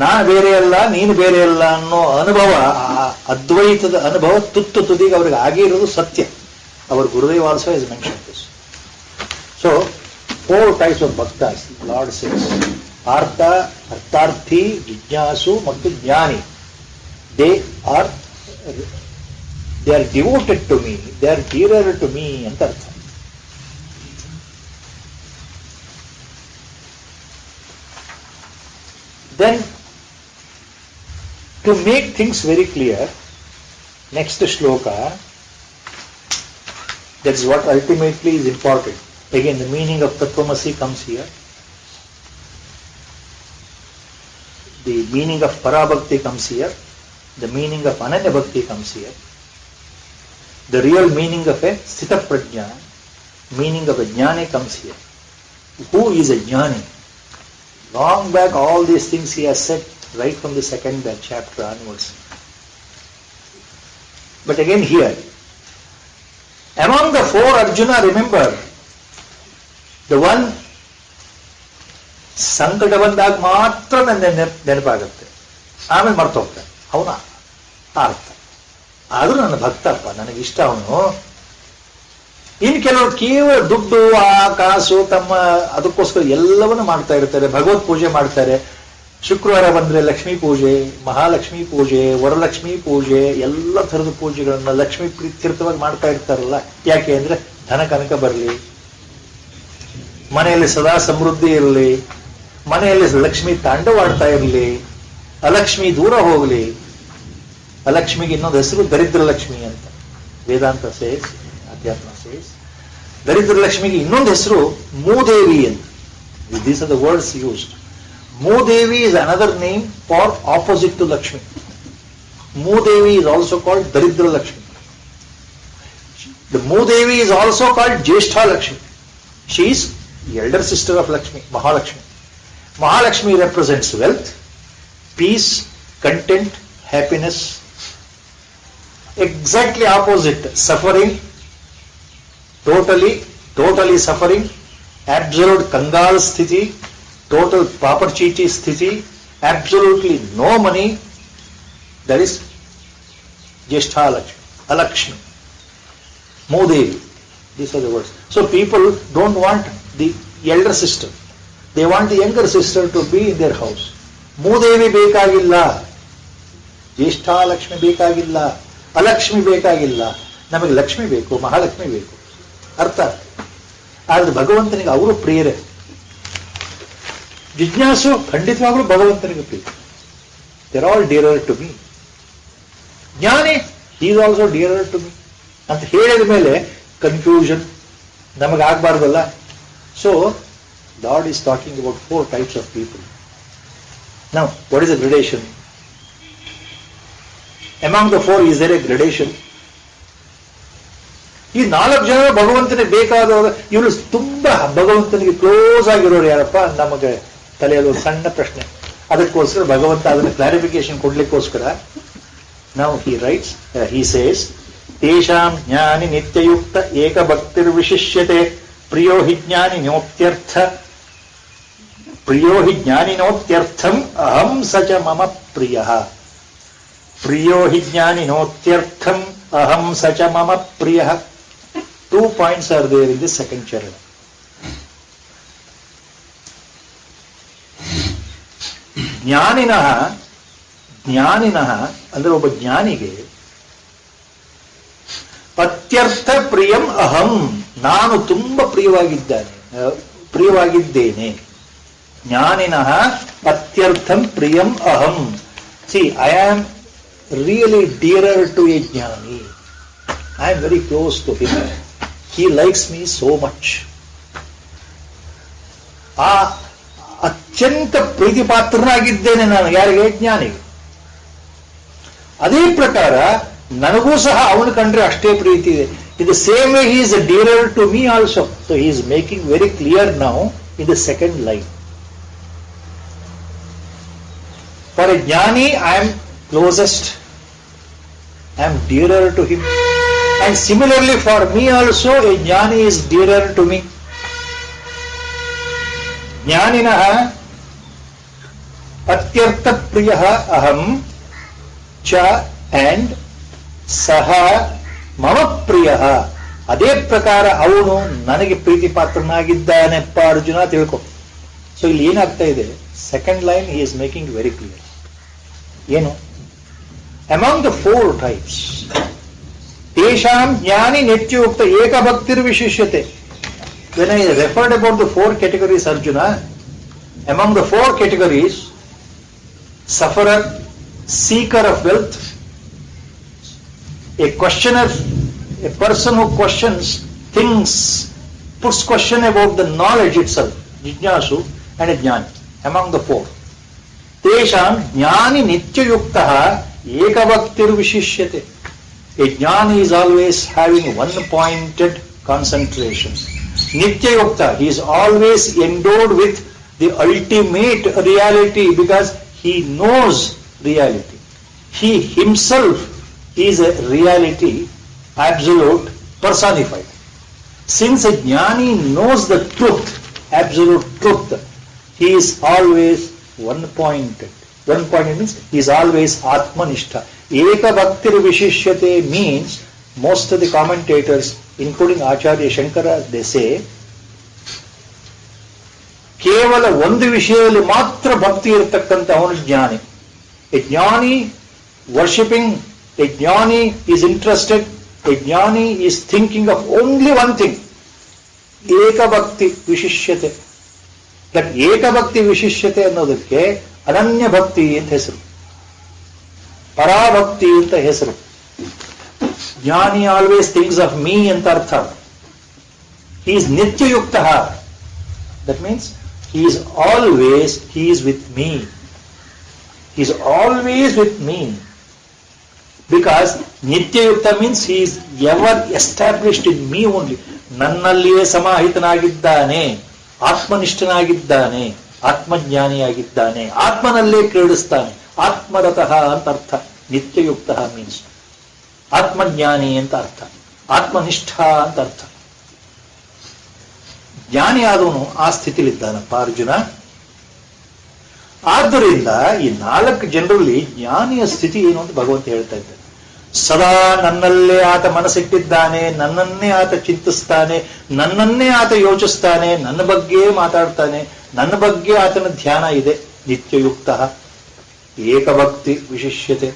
ನಾನು ಬೇರೆ ಅಲ್ಲ ನೀನು ಬೇರೆ ಅಲ್ಲ ಅನ್ನೋ ಅನುಭವ, ಅದ್ವೈತದ ಅನುಭವ ತುತ್ತು ತುದಿಗೆ ಅವ್ರಿಗೆ ಆಗಿರೋದು ಸತ್ಯ. ಅವರ Gurudev also is mention this. So 4 types of bhaktas lord says: aarta, artharthi, jijnasu ಮತ್ತು jnani. They are devoted to me, they are dearer to me ಅಂತ ಅರ್ಥ. Then, to make things very clear, next shloka, that is what ultimately is important. Again, the meaning of Tattvamasi comes here. The meaning of Parabhakti comes here. The meaning of Ananya Bhakti comes here. The real meaning of a Sthita Prajna, meaning of a Jnani comes here. Who is a Jnani? Long back, all these things he has said right from the second chapter onwards. But again here, among the 4 Arjuna, remember, the one ಸಂಕಟ ಬಂದಾಗ ಮಾತ್ರ ನನ್ನ ನೆನಪಾಗುತ್ತೆ, ಆಮೇಲೆ ಮರ್ತೋಗ್ತಾನೆ ಅವನ ಅರ್ಥ. ಆದ್ರೂ ನನ್ನ ಭಕ್ತಪ್ಪ, ನನಗಿಷ್ಟ ಅವನು. ಇನ್ನು ಕೆಲವರು ಕೇವಲ ದುಡ್ಡು, ಕಾಸು, ತಮ್ಮ ಅದಕ್ಕೋಸ್ಕರ ಎಲ್ಲವನ್ನೂ ಮಾಡ್ತಾ ಇರ್ತಾರೆ. ಭಗವತ್ ಪೂಜೆ ಮಾಡ್ತಾರೆ. ಶುಕ್ರವಾರ ಬಂದ್ರೆ ಲಕ್ಷ್ಮೀ ಪೂಜೆ, ಮಹಾಲಕ್ಷ್ಮಿ ಪೂಜೆ, ವರಲಕ್ಷ್ಮಿ ಪೂಜೆ, ಎಲ್ಲ ಥರದ ಪೂಜೆಗಳನ್ನ ಲಕ್ಷ್ಮೀ ಪ್ರೀತ್ಯರ್ಥವಾಗಿ ಮಾಡ್ತಾ ಇರ್ತಾರಲ್ಲ. ಯಾಕೆ ಅಂದ್ರೆ ಧನ ಕನಕ ಬರಲಿ, ಮನೆಯಲ್ಲಿ ಸದಾ ಸಮೃದ್ಧಿ ಇರಲಿ, ಮನೆಯಲ್ಲಿ ಲಕ್ಷ್ಮಿ ತಾಂಡವಾಡ್ತಾ ಇರಲಿ, ಅಲಕ್ಷ್ಮಿ ದೂರ ಹೋಗಲಿ. ಅಲಕ್ಷ್ಮಿಗೆ ಇನ್ನೊಂದು ಹೆಸರು ದರಿದ್ರ ಲಕ್ಷ್ಮಿ ಅಂತ ವೇದಾಂತ ಸೇಸ್, ಅಧ್ಯಾತ್ಮ ಸೇಸ್. ದರಿದ್ರ ಲಕ್ಷ್ಮಿಗೆ ಇನ್ನೊಂದು ಹೆಸರು ಮೂದೇವಿ ಅಂತ. These are the words used. Moodevi is another name for opposite to Lakshmi. Moodevi is also called Daridra Lakshmi. The Moodevi is also called Jeshtha Lakshmi. She is the elder sister of Lakshmi, Mahalakshmi. Mahalakshmi represents wealth, peace, content, happiness. Exactly opposite, suffering, totally suffering, absolute Kangal sthiti, total paparchiti sthiti, absolutely no money. That is Jeshtha Lakshmi, Alakshmi, Moodevi. These are the words. So people don't want the elder sister. They want the younger sister to be in their house. Moodevi ಬೇಕಾಗಿಲ್ಲ, ಜ್ಯೇಷ್ಠ ಲಕ್ಷ್ಮಿ ಬೇಕಾಗಿಲ್ಲ, ಅಲಕ್ಷ್ಮಿ ಬೇಕಾಗಿಲ್ಲ. ನಮಗೆ ಲಕ್ಷ್ಮಿ ಬೇಕು, ಮಹಾಲಕ್ಷ್ಮಿ ಬೇಕು. ಅರ್ಥ. ಆದ್ರೆ ಭಗವಂತನಿಗೆ ಅವರು ಪ್ರಿಯರೇ. ಜಿಜ್ಞಾಸು ಖಂಡಿತವಾಗ್ಲೂ ಭಗವಂತನಿಗೆ ಪ್ರಿಯ. There all dearer to me. Jnani is also dearer to me ಅಂತ ಹೇಳಿದ ಮೇಲೆ ಕನ್ಫ್ಯೂಷನ್ ನಮಗಾಗಬಾರ್ದಲ್ಲ. So lord is talking about 4 types of people. Now, what is the gradation? Among the 4, is there a gradation? ಈ 4 ಜನ ಭಗವಂತನಿಗೆ ಬೇಕಾದವರು. ಇವರು ತುಂಬಾ ಭಗವಂತನಿಗೆ ಕ್ಲೋಸ್ ಆಗಿರೋರು ಯಾರಪ್ಪ? ನಮಗೆ ತಲೆಯಲ್ಲಿ ಒಂದು ಸಣ್ಣ ಪ್ರಶ್ನೆ. ಅದಕ್ಕೋಸ್ಕರ ಭಗವಂತ ಅದನ್ನು ಕ್ಲಾರಿಫಿಕೇಶನ್ ಕೊಡ್ಲಿಕ್ಕೋಸ್ಕರ ನಾವು he says, ತೇಷಾಂ ಜ್ಞಾನಿ ನಿತ್ಯಯುಕ್ತ ಏಕಭಕ್ತಿರ್ವಿಶಿಷ್ಯತೆ ಪ್ರಿಯೋ ಹಿ ಜ್ಞಾನಿನೋತ್ಯರ್ಥಂ ಅಹಂ ಸಚ ಮಮ ಪ್ರಿಯಃ. ಪ್ರಿಯೋ ಹಿ ಜ್ಞಾನಿನೋತ್ಯರ್ಥಂ ಅಹಂ ಸಚ ಮಮ ಪ್ರಿಯಃ. 2 points are there in the second charan. ಜ್ಞಾನಿನಃ ಅಂದ್ರೆ ಒಬ್ಬ ಜ್ಞಾನಿಗೆ ಅತ್ಯರ್ಥ ಪ್ರಿಯಂ ಅಹಂ, ನಾನು ತುಂಬಾ ಪ್ರಿಯವಾಗಿದ್ದೇನೆ. ಜ್ಞಾನಿನಃ ಅತ್ಯರ್ಥಂ ಪ್ರಿಯಂ ಅಹಂ. C, I am really dearer to a jnani. I am very close to him. He likes me so much. ಅತ್ಯಂತ ಪ್ರೀತಿಪಾತ್ರನಾಗಿದ್ದೇನೆ ನಾನು. ಯಾರಿಗೆ? ಜ್ಞಾನಿಗೆ. ಅದೇ ಪ್ರಕಾರ ನನಗೂ ಸಹ ಅವನು ಕಂಡ್ರೆ ಅಷ್ಟೇ ಪ್ರೀತಿ ಇದೆ. In the same way he is dearer to me also. So he is making very clear now in the second line. For a jnani I am closest, I am dearer to him. And similarly for me also a jnani is dearer to me. Jnaninah atyartha priyah aham cha and saha mama priyah. ಅದೇ ಪ್ರಕಾರ ಅವನು ನನಗೆ ಪ್ರೀತಿ ಪಾತ್ರನಾಗಿದ್ದಾನೆಪ್ಪ ಅರ್ಜುನ ತಿಳ್ಕೊ. So ಇಲ್ಲಿ ಏನಾಗ್ತಾ ಇದೆ, second line he is making very clear. ಏನು? Among the 4 types ತೇಷಾಂ ಜ್ಞಾನಿ ನಿತ್ಯಯುಕ್ತ ಏಕಭಕ್ತಿರ್ವಿಶಿಷ್ಯತೆ. When I referred about the 4 categories, Arjuna, among the 4 categories, sufferer, seeker of wealth, a questioner, a person who questions things, puts question about the knowledge itself, jijnasu, and a jnani. Among the 4, tesham jnani nityayukta ekabhaktirvishishyate. A jnani is always having one-pointed concentration. Nityayukta, he is always endowed with the ultimate reality because he knows reality. He himself is a reality, absolute, personified. Since a jnani knows the truth, absolute truth, he is always one-pointed. One-pointed means he is always Atmanishta. Ekabhaktir Vishishyate means, most of the commentators, including Acharya Shankara, they say, ಕೇವಲ ಒಂದು ವಿಷಯದಲ್ಲಿ ಮಾತ್ರ ಭಕ್ತಿ ಇರತಕ್ಕಂಥ ಅವನು ಜ್ಞಾನಿ. A jnani worshipping, a jnani is interested, a jnani is thinking of only one thing. Ekabhakti vishishyate. That ekabhakti ವಿಶಿಷ್ಯತೆ ಅನ್ನೋದಕ್ಕೆ ಅನನ್ಯ ಭಕ್ತಿ ಅಂತ ಹೆಸರು, ಪರಾಭಕ್ತಿ ಅಂತ ಹೆಸರು. ಜ್ಞಾನಿ ಆಲ್ವೇಸ್ ಥಿಂಕ್ಸ್ ಆಫ್ ಮೀ ಅಂತ ಅರ್ಥ. He is nityayukta. That means he is with me. He is always with me. Because Nityayukta means he is ever established in me only. ನನ್ನಲ್ಲಿಯೇ ಸಮಾಹಿತನಾಗಿದ್ದಾನೆ, ಆತ್ಮನಿಷ್ಠನಾಗಿದ್ದಾನೆ, ಆತ್ಮಜ್ಞಾನಿಯಾಗಿದ್ದಾನೆ, ಆತ್ಮನಲ್ಲೇ ಕ್ರೀಡಿಸ್ತಾನೆ. ಆತ್ಮರತಃ ಅಂತ ಅರ್ಥ. ನಿತ್ಯಯುಕ್ತ ಮೀನ್ಸ್ ಆತ್ಮಜ್ಞಾನಿ ಅಂತ ಅರ್ಥ, ಆತ್ಮನಿಷ್ಠ ಅಂತ ಅರ್ಥ. ಜ್ಞಾನಿ ಆದವನು ಆ ಸ್ಥಿತಿಲಿದ್ದಾನಪ್ಪ ಅರ್ಜುನ. ಆದ್ದರಿಂದ ಈ 4 ಜನರಲ್ಲಿ ಜ್ಞಾನಿಯ ಸ್ಥಿತಿ ಏನು ಅಂತ ಭಗವಂತ ಹೇಳ್ತಾ ಇದ್ದಾನೆ. ಸದಾ ನನ್ನಲ್ಲೇ ಆತ ಮನಸ್ಸಿಟ್ಟಿದ್ದಾನೆ, ನನ್ನನ್ನೇ ಆತ ಚಿಂತಿಸ್ತಾನೆ, ನನ್ನನ್ನೇ ಆತ ಯೋಚಿಸ್ತಾನೆ, ನನ್ನ ಬಗ್ಗೆ ಮಾತಾಡ್ತಾನೆ, ನನ್ನ ಬಗ್ಗೆ ಆತನ ಧ್ಯಾನ ಇದೆ. ನಿತ್ಯಯುಕ್ತ ಏಕಭಕ್ತಿ ವಿಶಿಷ್ಯತೆ.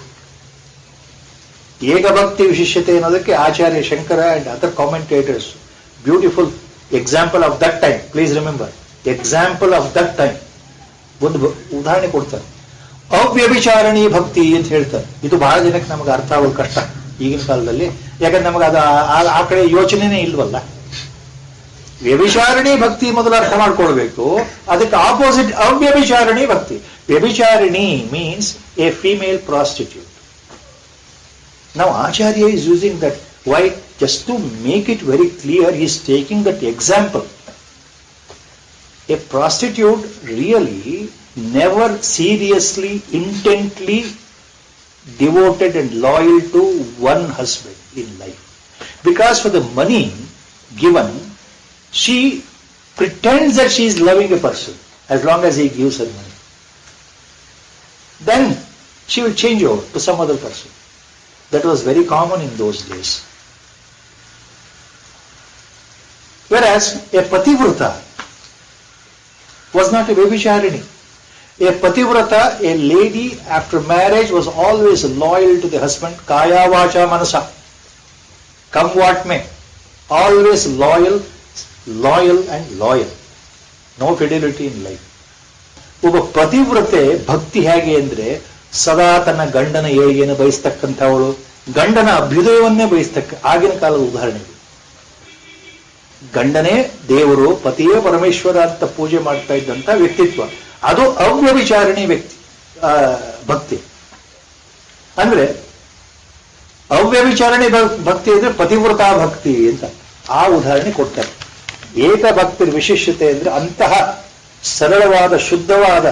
ಏಕಭಕ್ತಿ ವಿಶಿಷ್ಯತೆ ಅನ್ನೋದಕ್ಕೆ Acharya Shankara and other commentators beautiful example of that time. Please remember, example of that time. ಒಂದು ಉದಾಹರಣೆ ಕೊಡ್ತಾರೆ. ಅವ್ಯಭಿಚಾರಣೀಯ ಭಕ್ತಿ ಅಂತ ಹೇಳ್ತಾರೆ. ಇದು ಬಹಳ ಜನಕ್ಕೆ ನಮಗೆ ಅರ್ಥ ಆಗೋದು ಕಷ್ಟ ಈಗಿನ ಕಾಲದಲ್ಲಿ. ಯಾಕಂದ್ರೆ ನಮಗೆ ಅದು ಆ ಕಡೆ ಯೋಚನೆನೇ ಇಲ್ವಲ್ಲ. ವ್ಯಭಿಚಾರಣಿ ಭಕ್ತಿ ಮೊದಲು ಅರ್ಥ ಮಾಡ್ಕೊಳ್ಬೇಕು. ಅದಕ್ಕೆ ಆಪೋಸಿಟ್ ಅವ್ಯಭಿಚಾರಣಿ ಭಕ್ತಿ. ವ್ಯಭಿಚಾರಿಣಿ means a female prostitute. Now Acharya is using that. Why? Just to make it very clear, he is taking that example. A prostitute really never seriously, intently devoted and loyal to one husband in life. Because for the money given, she pretends that she is loving a person as long as he gives her money. Then she will change over to some other person. That was very common in those days. Whereas a pativrata was not a vyabhicharini. A pativrata, a lady after marriage, was always loyal to the husband. Kaya vacha manasa. Come what may. Always loyal and loyal. No fidelity in life. ಒಬ್ಬ ಪತಿವ್ರತೆ ಭಕ್ತಿ ಹೇಗೆ ಅಂದ್ರೆ ಸದಾ ತನ್ನ ಗಂಡನ ಏಳಿಗೆಯನ್ನು ಬಯಸ್ತಕ್ಕಂಥವಳು, ಗಂಡನ ಅಭ್ಯುದಯವನ್ನೇ ಆಗಿನ ಕಾಲದ ಉದಾಹರಣೆ. ಗಂಡನೇ ದೇವರು, ಪತಿಯೇ ಪರಮೇಶ್ವರ ಅಂತ ಪೂಜೆ ಮಾಡ್ತಾ ಇದ್ದಂತ ವ್ಯಕ್ತಿತ್ವ. ಅದು ಅವ್ಯವಿಚಾರಣಿ ವ್ಯಕ್ತಿ ಭಕ್ತಿ. ಅಂದ್ರೆ ಅವ್ಯವಿಚಾರಣೆ ಭಕ್ತಿ ಅಂದ್ರೆ ಪತಿವ್ರತಾ ಭಕ್ತಿ ಅಂತ ಆ ಉದಾಹರಣೆ ಕೊಡ್ತಾರೆ. ಏಕ ಭಕ್ತಿ ವಿಶಿಷ್ಟತೆ ಅಂದ್ರೆ ಅಂತಹ ಸರಳವಾದ ಶುದ್ಧವಾದ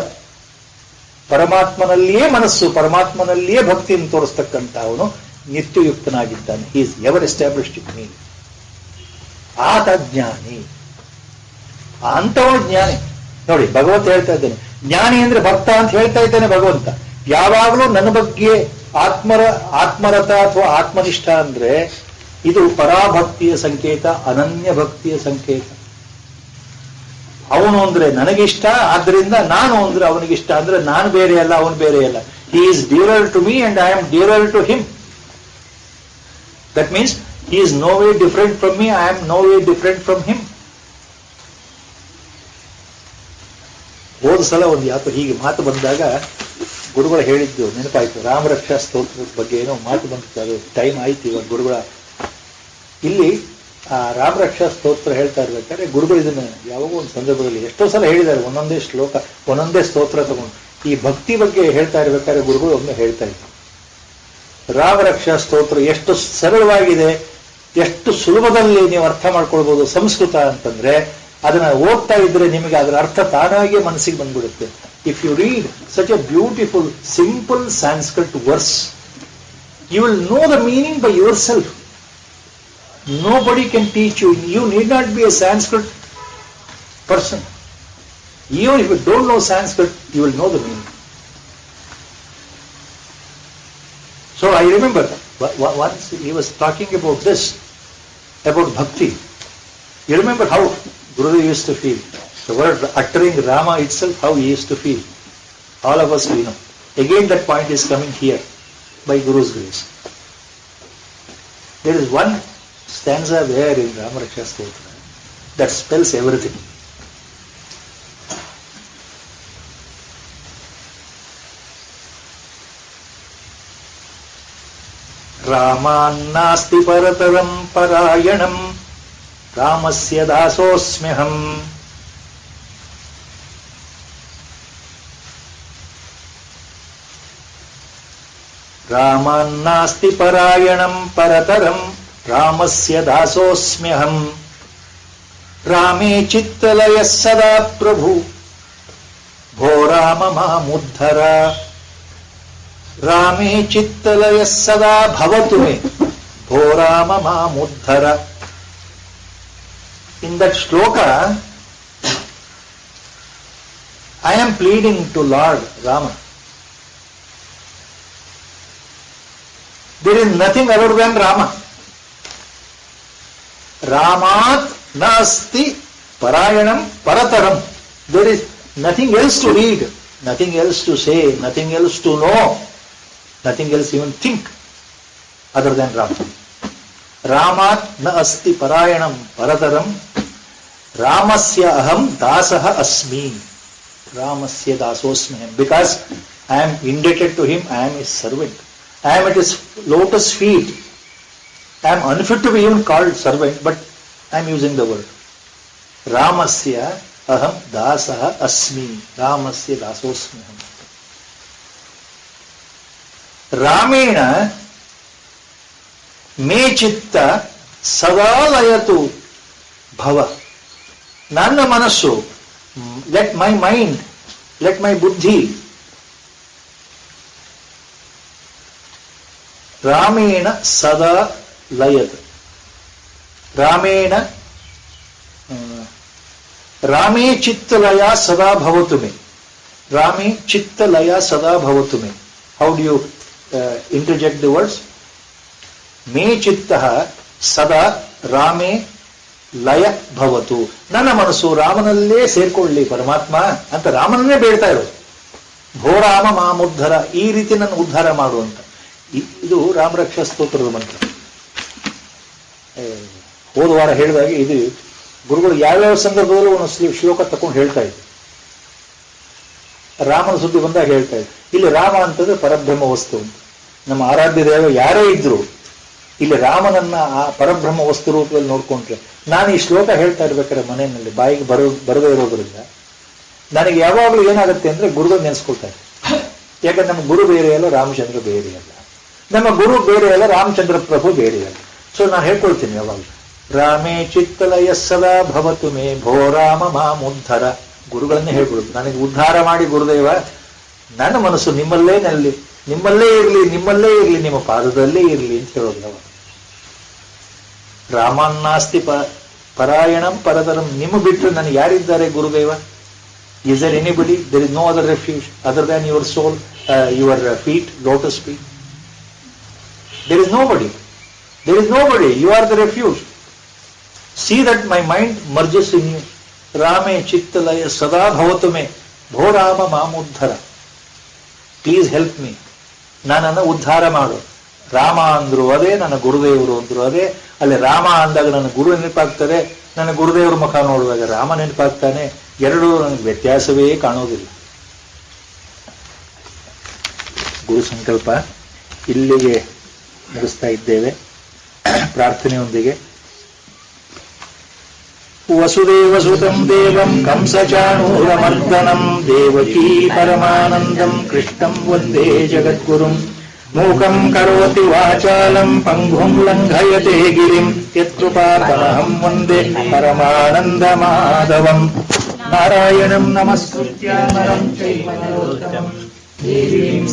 ಪರಮಾತ್ಮನಲ್ಲಿಯೇ ಮನಸ್ಸು, ಪರಮಾತ್ಮನಲ್ಲಿಯೇ ಭಕ್ತಿಯನ್ನು ತೋರಿಸ್ತಕ್ಕಂಥವನು ನಿತ್ಯಯುಕ್ತನಾಗಿದ್ದಾನೆ. Is ever established in me. ಆತ ಜ್ಞಾನಿ, ಅಂತವನು ಜ್ಞಾನಿ. ನೋಡಿ, ಭಗವಂತ ಹೇಳ್ತಾ ಇದ್ದಾನೆ ಜ್ಞಾನಿ ಅಂದ್ರೆ ಭಕ್ತ ಅಂತ ಹೇಳ್ತಾ ಇದ್ದಾನೆ ಭಗವಂತ. ಯಾವಾಗಲೂ ನನ್ನ ಬಗ್ಗೆ ಆತ್ಮರಥ ಅಥವಾ ಆತ್ಮನಿಷ್ಠ ಅಂದ್ರೆ ಇದು ಪರಾಭಕ್ತಿಯ ಸಂಕೇತ, ಅನನ್ಯ ಭಕ್ತಿಯ ಸಂಕೇತ. ಅವನು ಅಂದ್ರೆ ನನಗಿಷ್ಟ, ಆದ್ರಿಂದ ನಾನು ಅಂದ್ರೆ ಅವನಿಗಿಷ್ಟ. ಅಂದ್ರೆ ನಾನು ಬೇರೆ ಅಲ್ಲ, ಅವನು ಬೇರೆ ಅಲ್ಲ. He is dearer to me and I am dearer to him. That means he is no way different from me, I am no way different from him. ಹೋದ ಸಲ ಒಂದು ಯಾಕೋ ಹೀಗೆ ಮಾತು ಬಂದಾಗ ಗುರುಗಳು ಹೇಳಿದ್ದು ನೆನಪಾಯ್ತು. ರಾಮರಕ್ಷಾ ಸ್ತೋತ್ರದ ಬಗ್ಗೆ ಏನೋ ಮಾತು ಬಂತು, ಅದು ಟೈಮ್ ಆಯ್ತು ಇವಾಗ. ಗುರುಗಳ ಇಲ್ಲಿ ಆ ರಾಮರಕ್ಷಾ ಸ್ತೋತ್ರ ಹೇಳ್ತಾ ಇರ್ಬೇಕಾದ್ರೆ ಗುರುಗಳು ಇದನ್ನ ಯಾವಾಗೋ ಒಂದು ಸಂದರ್ಭದಲ್ಲಿ ಎಷ್ಟೋ ಸಲ ಹೇಳಿದ್ದಾರೆ, ಒಂದೊಂದೇ ಶ್ಲೋಕ ಒಂದೊಂದೇ ಸ್ತೋತ್ರ ತಗೊಂಡು. ಈ ಭಕ್ತಿ ಬಗ್ಗೆ ಹೇಳ್ತಾ ಇರ್ಬೇಕಾದ್ರೆ ಗುರುಗಳು ಒಮ್ಮೆ ಹೇಳ್ತಾ ಇದ್ರು, ರಾಮರಕ್ಷಾ ಸ್ತೋತ್ರ ಎಷ್ಟು ಸರಳವಾಗಿದೆ, ಎಷ್ಟು ಸುಲಭದಲ್ಲಿ ನೀವು ಅರ್ಥ ಮಾಡ್ಕೊಳ್ಬಹುದು ಸಂಸ್ಕೃತ ಅಂತಂದ್ರೆ, ಅದನ್ನ ಓದ್ತಾ ಇದ್ರೆ ನಿಮಗೆ ಅದರ ಅರ್ಥ ತಾನಾಗಿ ಮನಸ್ಸಿಗೆ ಬಂದ್ಬಿಡುತ್ತೆ. If you read such a beautiful simple Sanskrit verse, you will know the meaning by yourself. Nobody can teach you. You need not be a Sanskrit person. Even if you don't know Sanskrit, you will know the meaning. So I remember once he was talking about this, about bhakti. You remember how Gurudev used to feel. The word uttering Rama itself, how he used to feel. All of us we know. Again that point is coming here by Guru's grace. There is one stanza there in Ramaraksha Stotra that spells everything. Ramannasti parataram parayanam Ramasya dasosmyaham. Ramannasti parayanam parataram ರಾಮಸ್ಯ ದಾಸೋಸ್ಮ್ಯಹಂ. ರಾಮೇ ಚಿತ್ತಲಯ ಸದಾ ಪ್ರಭು ಭೋ ರಾಮ ಮಾಮುದ್ಧರ. ರಾಮೇ ಚಿತ್ತಲಯ ಸದಾ ಭವತು ಮೇ ಭೋ ರಾಮ ಮಾಮುದ್ಧರ. In that shloka I am pleading to Lord Rama. There is nothing other than Rama. Ramat nasti parayanam parataram. There is nothing else to read, nothing else to say, nothing else to know, nothing else even think other than Rama. Ramat nasti parayanam parataram. Ramasya aham dasaha asmi. Ramasya dasosmi. Because I am indebted to him, I am his servant. I am at his lotus feet. I am unfit to be even called servant, but I am using the word. Ramasya aham dasaha asmi. Ramasya dasosmi. Ramena me chitta sadalayatu bhava. Nanna manasu, let my mind, let my buddhi, Ramena sada layat. Ramena Rame chittalaya sada bhavatu me. Rame chittalaya sada bhavatu me. How do you interject the words? Me chittaha sada Rame laya bhavatu. ನನ್ನ ಮನಸ್ಸು ರಾಮನಲ್ಲೇ ಸೇರ್ಕೊಳ್ಳಿ ಪರಮಾತ್ಮ ಅಂತ ರಾಮನನ್ನೇ ಬೇಡ್ತಾ ಇರೋದು. ಭೋ ರಾಮ ಮಾಮುದ್ಧರ, ಈ ರೀತಿ ನನ್ನ ಉದ್ಧಾರ ಮಾಡುವಂತ. ಇದು ರಾಮರಕ್ಷಾ ಸ್ತೋತ್ರದ ಮಂತ್ರ. ಹೋದ ವಾರ ಹೇಳಿದಾಗ ಇದು ಗುರುಗಳು ಯಾವ್ಯಾವ ಸಂದರ್ಭದಲ್ಲೂ ಒಂದು ಶ್ಲೋಕ ತಕೊಂಡು ಹೇಳ್ತಾ ಇದ್ರು. ರಾಮನ ಸುದ್ದಿ ಬಂದಾಗ ಹೇಳ್ತಾ ಇದ್ರು. ಇಲ್ಲಿ ರಾಮ ಅಂತಂದ್ರೆ ಪರಬ್ರಹ್ಮ ವಸ್ತು ಅಂತ. ನಮ್ಮ ಆರಾಧ್ಯ ದೇವ ಯಾರೇ ಇದ್ರು ಇಲ್ಲಿ ರಾಮನನ್ನ ಆ ಪರಬ್ರಹ್ಮ ವಸ್ತು ರೂಪದಲ್ಲಿ ನೋಡ್ಕೊಂಡ್ರೆ, ನಾನು ಈ ಶ್ಲೋಕ ಹೇಳ್ತಾ ಇರ್ಬೇಕಾದ್ರೆ ಮನೆಯಲ್ಲಿ ಬಾಯಿಗೆ ಬರದೇ ಇರೋದ್ರಿಂದ ನನಗೆ ಯಾವಾಗಲೂ ಏನಾಗುತ್ತೆ ಅಂದ್ರೆ ಗುರುಗಳು ನೆನೆಸ್ಕೊಳ್ತಾರೆ. ಯಾಕಂದ್ರೆ ನಮ್ಮ ಗುರು ಬೇರೆ ಅಲ್ಲ, ರಾಮಚಂದ್ರ ಬೇರೆ ಅಲ್ಲ. ನಮ್ಮ ಗುರು ಬೇರೆ ಅಲ್ಲ, ರಾಮಚಂದ್ರ ಪ್ರಭು ಬೇರೆ ಅಲ್ಲ. ಸೊ ನಾನು ಹೇಳ್ಕೊಳ್ತೀನಿ ಯಾವಾಗ, ರಾಮೇ ಚಿತ್ತಲಯ ಸದಾ ಭವತು ಮೇ ಭೋ ರಾಮ ಮಾಮುದ್ಧರ. ಗುರುಗಳನ್ನೇ ಹೇಳ್ಬಿಡುದು, ನನಗೆ ಉದ್ಧಾರ ಮಾಡಿ ಗುರುದೇವ, ನನ್ನ ಮನಸ್ಸು ನಿಮ್ಮಲ್ಲೇ ನಲ್ಲಿ, ನಿಮ್ಮಲ್ಲೇ ಇರಲಿ, ನಿಮ್ಮಲ್ಲೇ ಇರಲಿ, ನಿಮ್ಮ ಪಾದದಲ್ಲೇ ಇರಲಿ ಅಂತ ಹೇಳೋದು ನಾವು. ರಾಮನ್ನಾಸ್ತಿ ಪರಾಯಣಂ ಪರತರಂ. ನಿಮ್ಮ ಬಿಟ್ಟರೆ ನನಗೆ ಯಾರಿದ್ದಾರೆ ಗುರುದೇವ? Is there anybody? There is no other refuge other than your soul, your feet, lotus feet. There is nobody. There is nobody. You are the refuge. See that my mind merges in you. Rame chittalaya sada bhavatu me bho rama mamuddhara. Please help me. ನನ್ನನ್ನು ಉದ್ಧಾರ ಮಾಡು. ರಾಮ ಅಂದ್ರು ಅದೇ, ನನ್ನ ಗುರುದೇವರು ಅಂದ್ರು ಅದೇ. ಅಲ್ಲಿ ರಾಮ ಅಂದಾಗ ನನ್ನ ಗುರು ನೆನಪಾಗ್ತಾರೆ, ನನ್ನ ಗುರುದೇವರ ಮುಖ ನೋಡುವಾಗ ರಾಮ ನೆನಪಾಗ್ತಾನೆ. ಎರಡೂ ನನಗೆ ವ್ಯತ್ಯಾಸವೇ ಕಾಣೋದಿಲ್ಲ. ಗುರು ಸಂಕಲ್ಪ ಇಲ್ಲಿಗೆ ಮುಗಿಸ್ತಾ ಇದ್ದೇವೆ ಪ್ರಾರ್ಥನೆಯೊಂದಿಗೆ. ವಸುದೇವಸುತಂ ದೇವಂ ಕಂಸಚಾಣೂರಮರ್ದನಂ ದೇವಕೀ ಪರಮಾನಂದಂ ಕೃಷ್ಣಂ ವಂದೇ ಜಗದ್ಗುರುಂ. ಮೂಕಂ ಕರೋತಿ ವಾಚಾಲಂ ಪಂಗುಂ ಲಂಘಯತೆ ಗಿರಿಂ ಯತ್ಕೃಪಾತಮಹಂ ವಂದೇ ಪರಮಾನಂದ ಮಾಧವಂ. ನಾರಾಯಣಂ ನಮಸ್ಕೃತ್ಯ ನರಂ ಚೈವ ನರೋತ್ತಮಂ ದೇವೀಂ